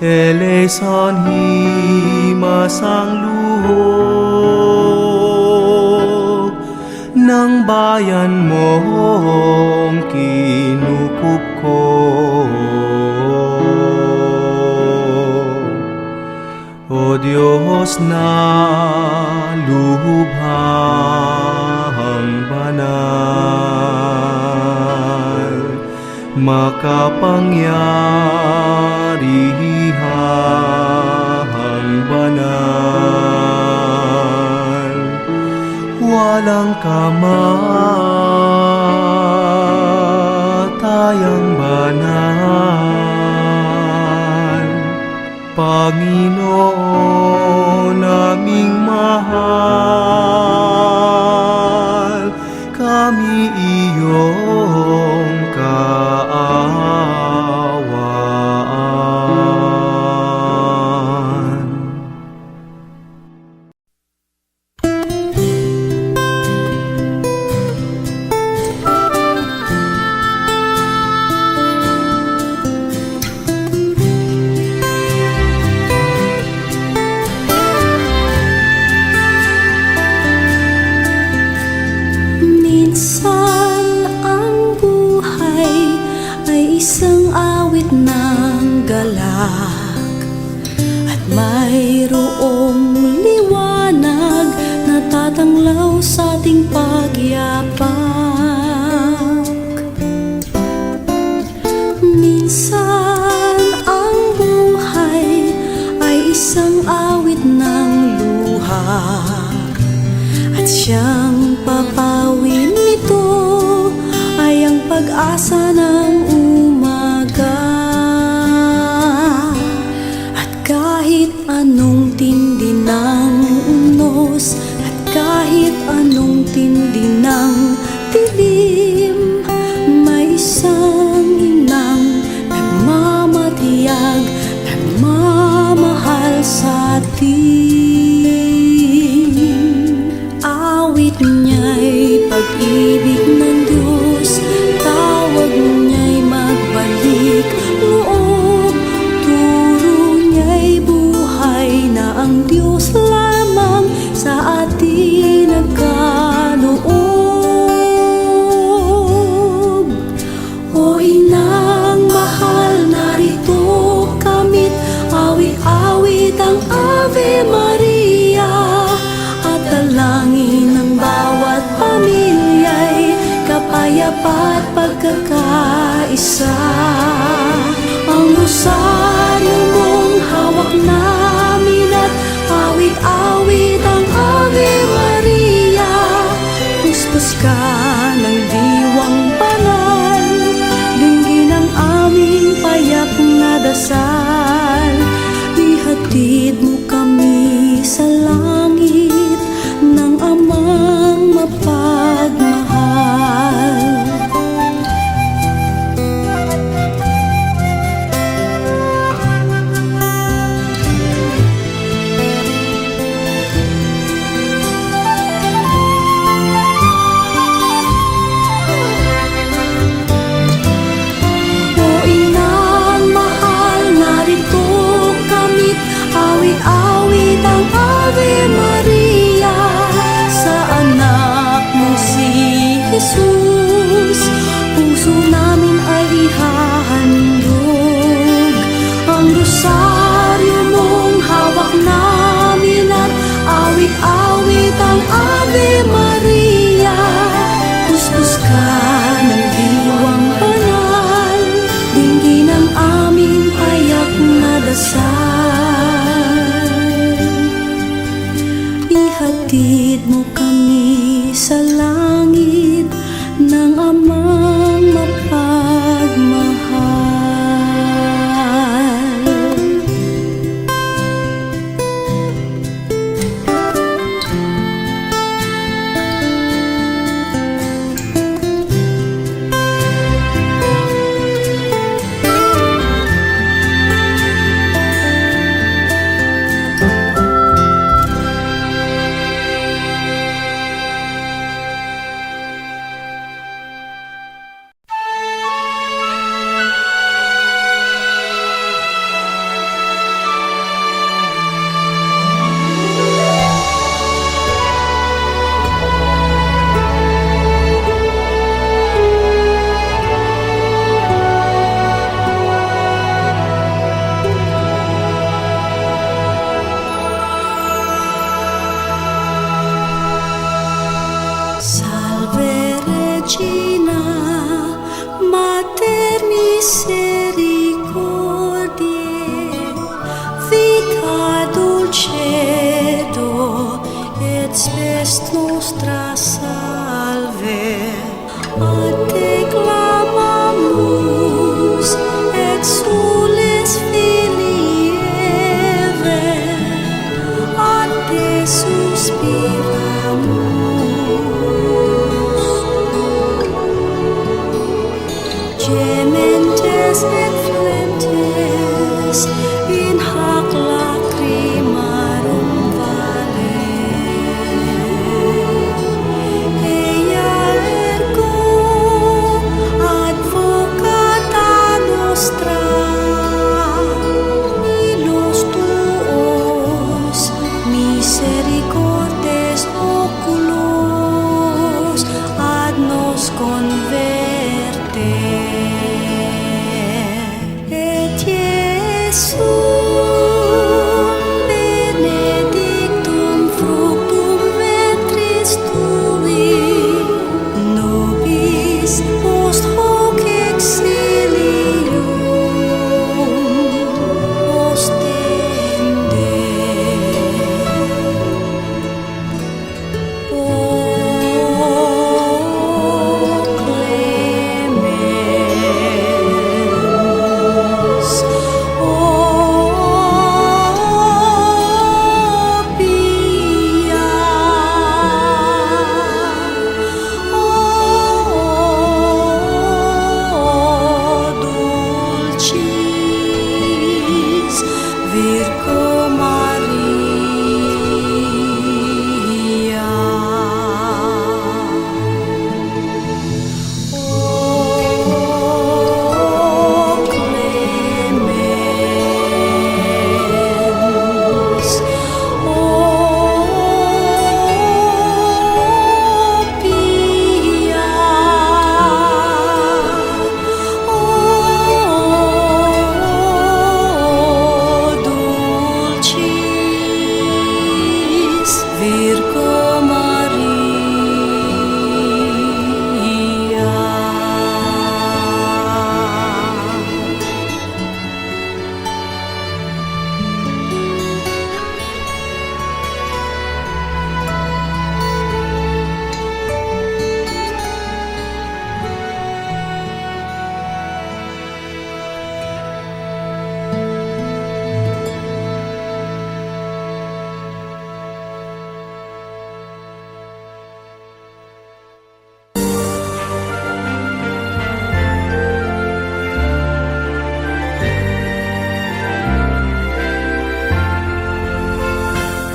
eleison himas ang luhog ng bayan mong kinukup ko. O Diyos na lubhang banal, makapangyarihang banal, walang kamatayang banal. Panginoon naming mahal, kami iyong kaawaan. Minsan ang buhay ay isang awit ng galak, at mayroong liwanag na tatanglaw sa ating pagyapak. Minsan ang buhay ay isang awit ng luha, at siyang papawin nito ay ang pag-asa ng umaga. At kahit anong tindi ng unos, at kahit anong tindi ng dilim, may isang inang nagmamatiyag, nagmamahal sa atin. Awit niya'y pag-ibig ng Diyos, tawag niya'y magbalik loob, turo niya'y buhay na ang Diyos lamang sa atin nagkaloob. O inang mahal, narito kamit, awit-awit ang Ave Maria, at dalangin ng bawat pamilya'y kapayapa at pagkakaisa. Ang rosaryo mong hawak namin at awit-awit ang Ave Maria, puspos ka ng diwang banal, dinggin ang aming payak na dasal. Ihatid mo kami sa langit ng amang mapag Ihatid mo kami sa langit ng amang mapagmahal. Salve Regina, Mater misericordiae, vita dulcedo, et spes nostra salve. A te clamamus, exules filii Eve, a te suspiramus. Gementes et flentes in hac lacrimarum vale. Ea ergo advocata nostra, illos tuos misericordes oculos ad nos converte. Et Iesum benedictum fructum ventris tui, nobis post hoc exilium ostende. O clemens, o pia, o dulcis Virgo Maria. O clemens, o pia, o dulcis Virgo Maria.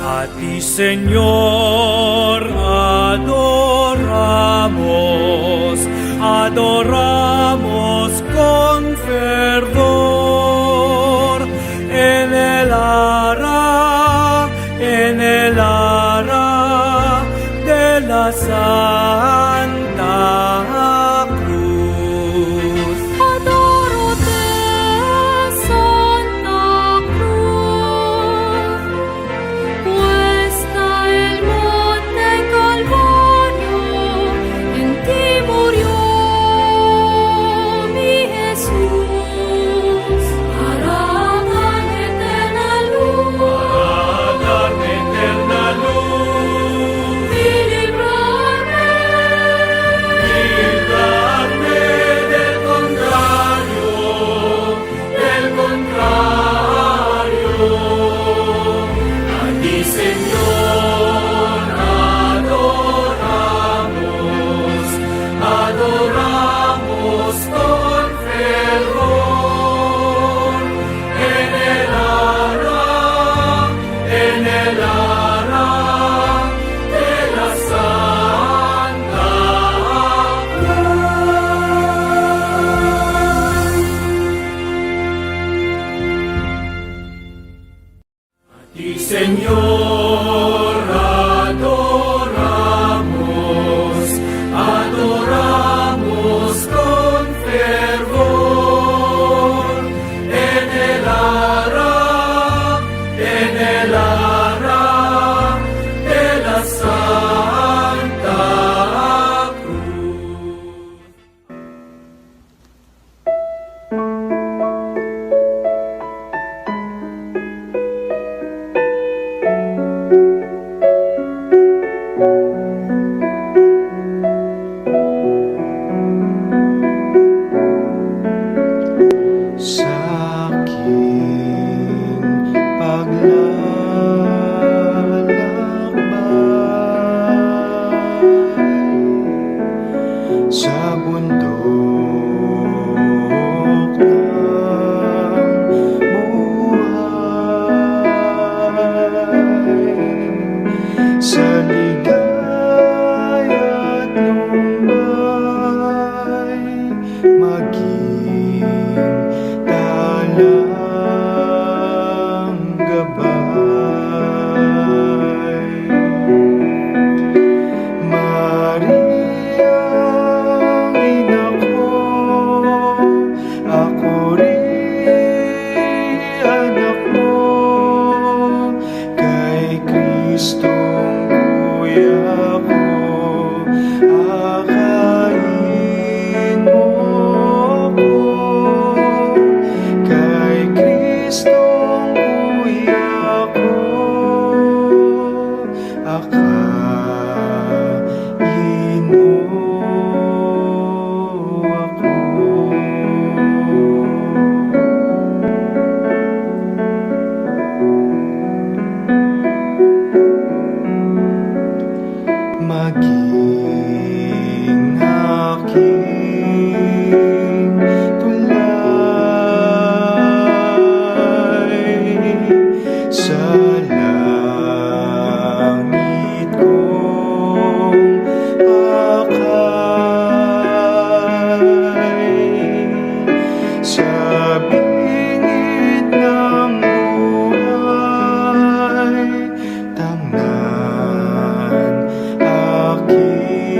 A ti, Señor, adoramos, adoramos con fervor en el ara de la Santa Cruz. Adoro-te, Santa Cruz, puesta el monte Calvario, en ti murió mi Jesús, para darme eterna luz. Para darme eterna luz. sa ligaya't lumay, maging talang gabay. Maria, ina ko, ako rin anak mo, kay Kristong kuya ko, akayin mo ako, kay Kristong kuya ko, akayin mo ako. Maging aking tulay sa langit kong akay, sa bingit ng buhay, tangnan aking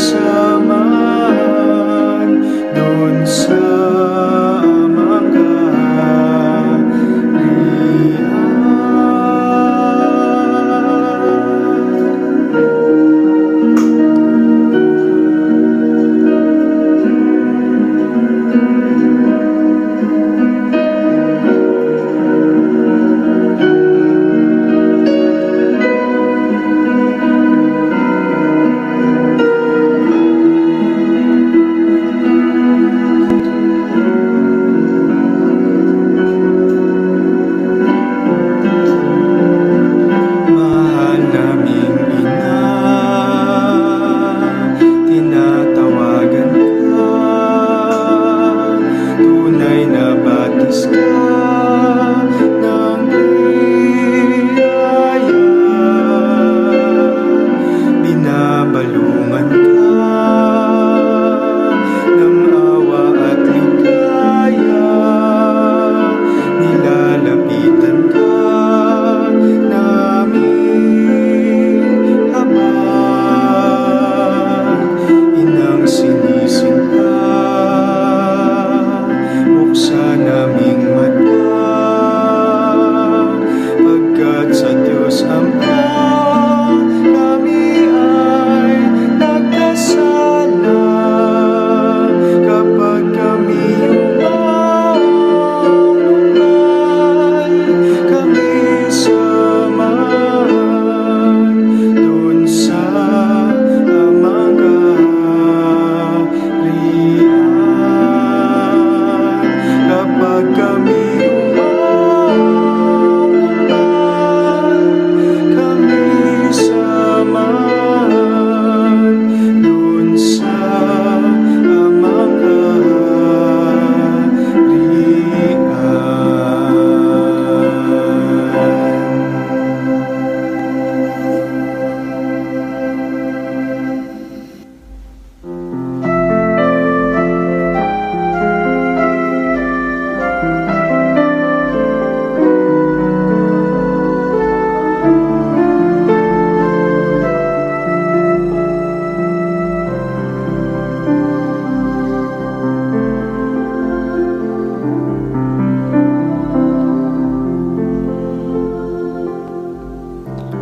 samaan doon sa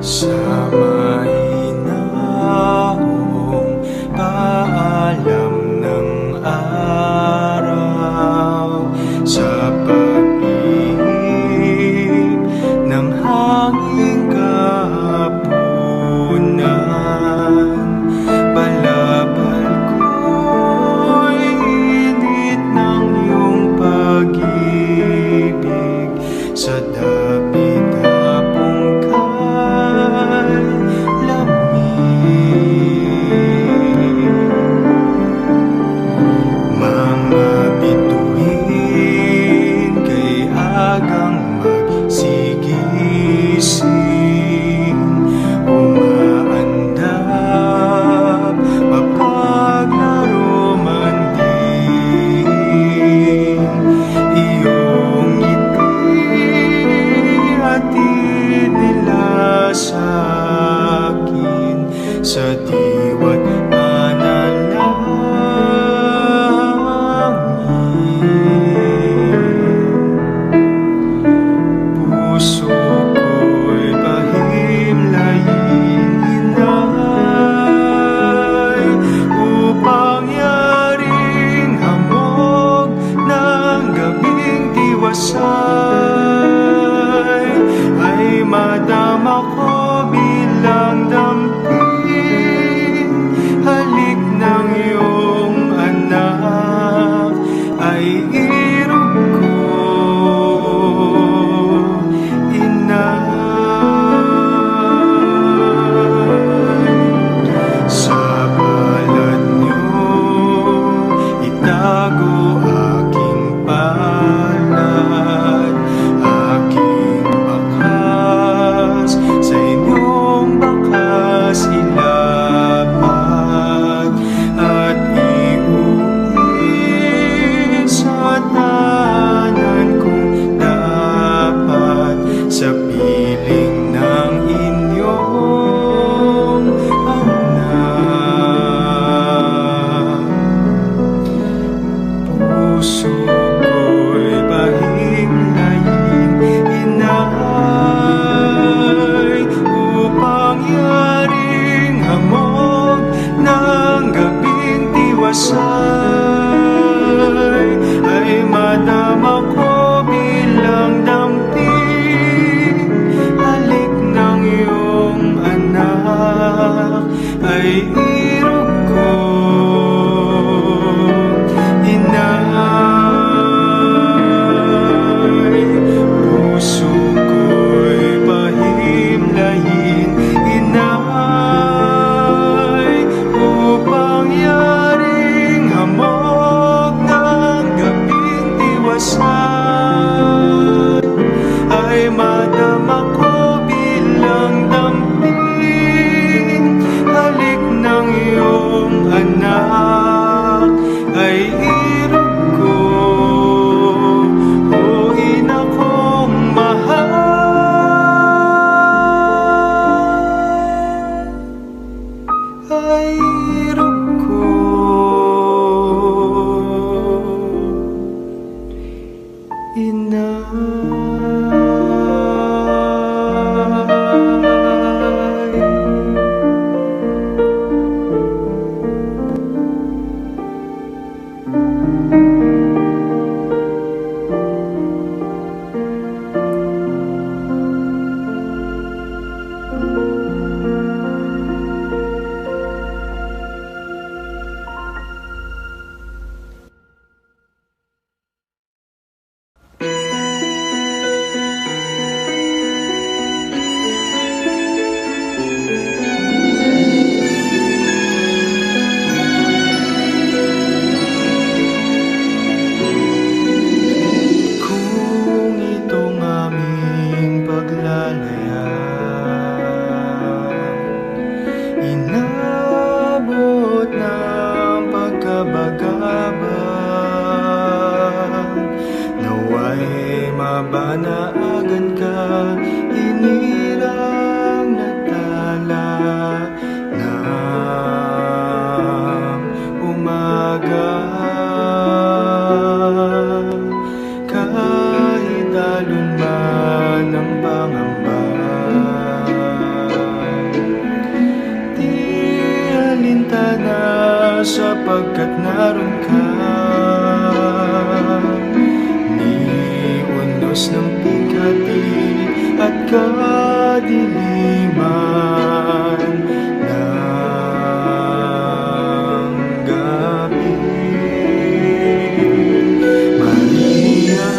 sa mainahong paalam ng araw, sa pag-ihip ng hanging kahapunan, balabal ko'y init ng iyong pag-ibig, sa dapit-hapong sa diwa't panalangin. Puso ko'y pahimlayin, inay, upang yaring hamog ng gabing tiwasay ay madama ko bilang damping ay irog ko. Inay, puso ko'y pahimlayin. Inay, upang yaring hamog ng gabing tiwasan ay madama ko bilang damping. Halik ng iyong anak ay irog ko, o ina kong mahal, ay irog ko. Kung itong aming paglalayag inabot ng pagkabagabag, naway mabanaagan ka, inirang natala ng umaga. Kahit alon man ang pangamba, di alintana sapagkat naroon ka. Ni unos ng pikati at kadiliman ng gabi, Maria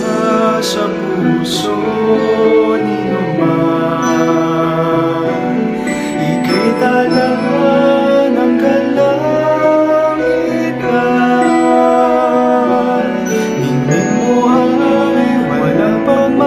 sa puso ni Numan, ika'y tala ng kalangitan. Ningning mo ay walang pagmamalit,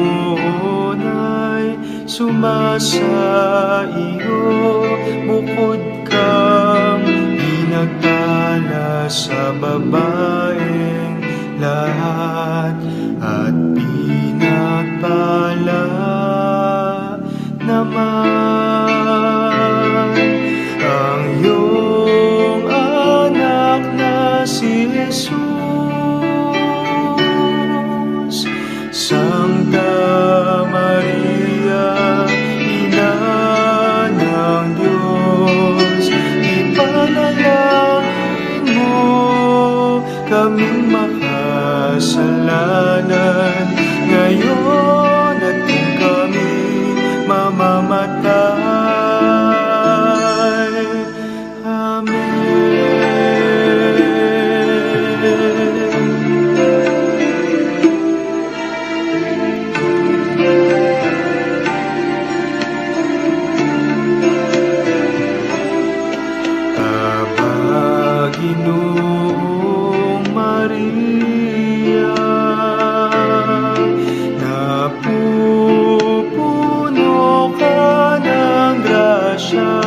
Panginoon ay sumasa iyo, bukod kang pinagpala sa babaeng lahat, at pinagpala naman ang iyong anak na si Jesus. Santa Maria, Ina ng Diyos, ipanalangin mo kaming makasalanan, ngayon at kung kami mamamatay. Amen. Aba, Ginoong Maria, napupuno ka ng grasya,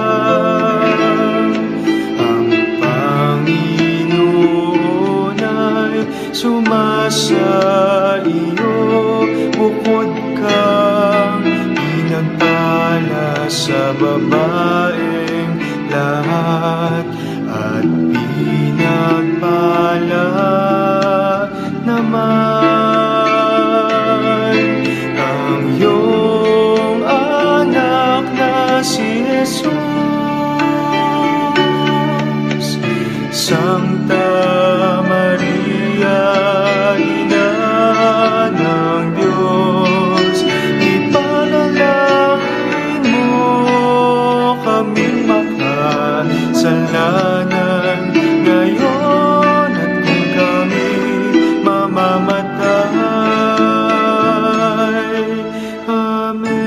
ang Panginoon ay sumasa iyo, bukod kang pinagpala sa babaeng lahat, at pinagpala naman ang iyong anak na si Jesus. Santa Maria, Ina ng Diyos, ipanalangin mo kaming makasalanan, ngayon at kung kami mamamatay. Amen.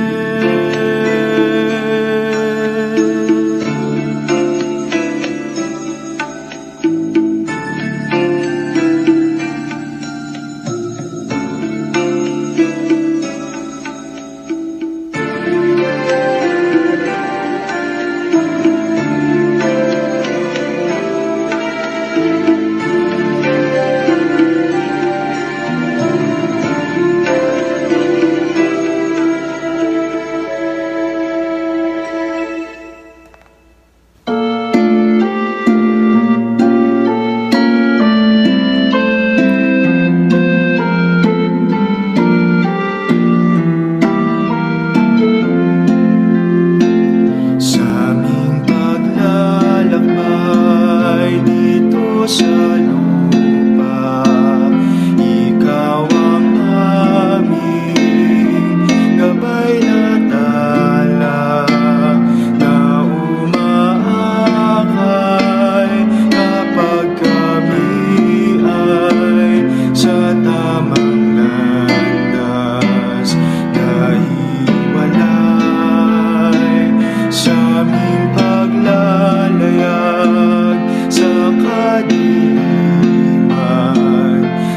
Sa aming paglalakbay dito sa lupa, ikaw ang aming gabay na tala, na umaakay kapag kami ay sa tamang landas nahiwalay. Sa aming paglalayag sa kadiliman,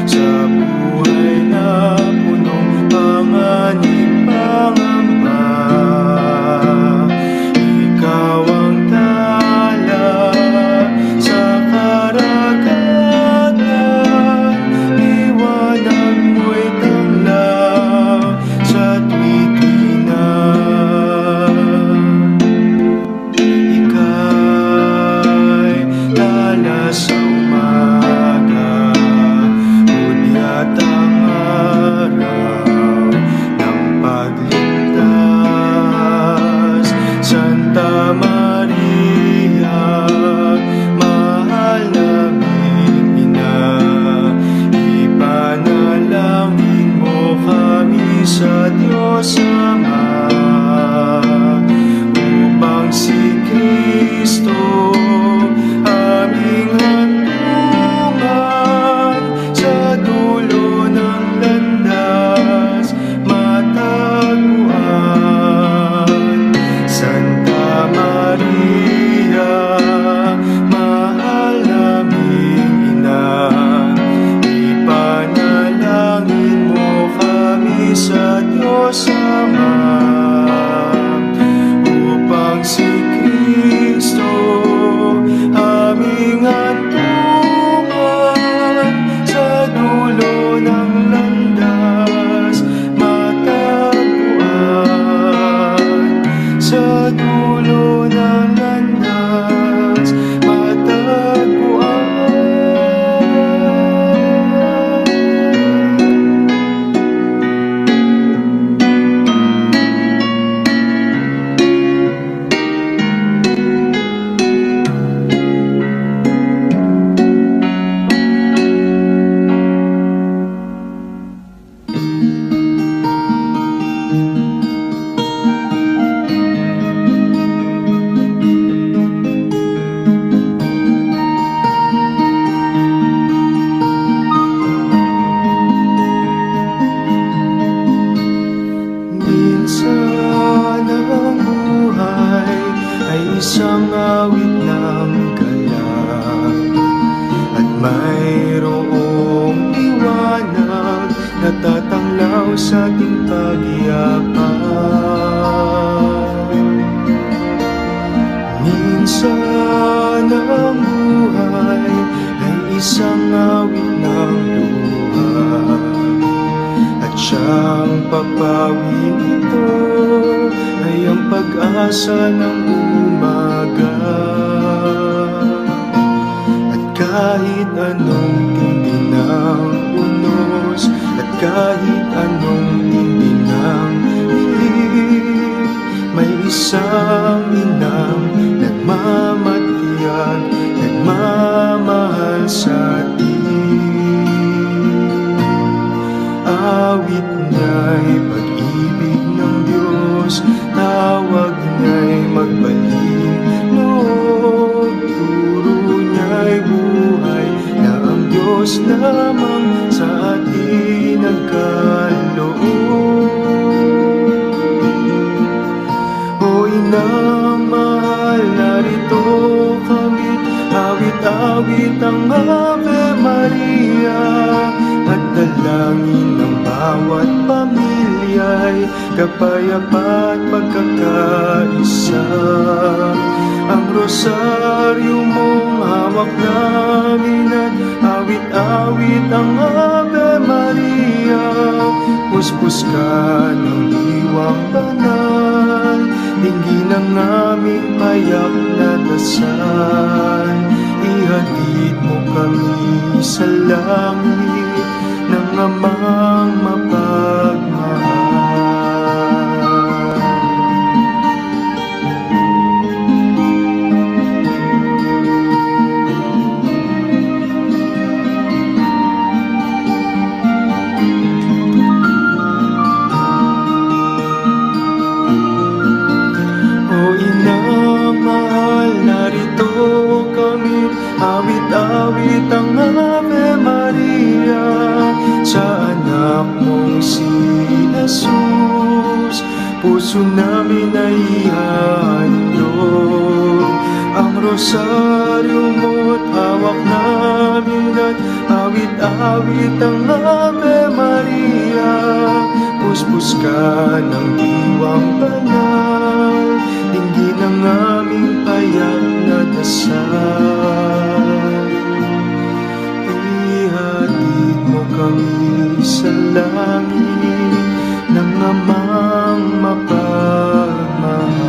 sa buhay na punong panganib pangamba, ikaw ang tala sa karagatan, liwanag mo'y tanglaw sa tuwitinan. Ika'y tala sa umaga, hudyat ang araw ng pagligtas. Santa Maria, mahal naming Ina, ipanalangin mo kami sa Diyos Ama, upang si Kristo aming hantungan sa dulo ng landas matagpuan. Santa Maria, mahal naming Ina, ipanalangin mo kami ating pag-iyapan. Minsan ang buhay ay isang awit ng luha, at siyang papawin ito ay ang pag-asa ng umaga. At kahit anong tindi ng unos, at kahit anong tindi ng bibig, may isang inang nagmamatiyag, nagmamahal sa atin. Awit niya'y pag-ibig ng Diyos, tawag niya'y magpalinod, turo niya'y buhay na ang Diyos lamang sa atin nagkaloob. O inang mahal, narito kami, awit-awit ang Ave Maria, at dalangin ng bawat pamilya'y kapayapa at pagkakaisa. Ang rosaryo mong hawak namin at awit-awit ang Ave Maria, puspos ka ng diwang banal, dinggin ang aming payak na dasal. Ihatid mo kami sa langit ng Amang mapagmahal. O inang mahal, narito kami, awit-awit ang Ave Maria sa anak mong si Jesus. Puso namin ay ihandog ang rosaryo mo't hawak namin, at awit-awit ang Ave Maria, puspos ka ng diwang banal, dinggin ang aming payak na dasal. Ihatid mo kami sa langit ng Amang mapagmahal.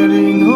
ring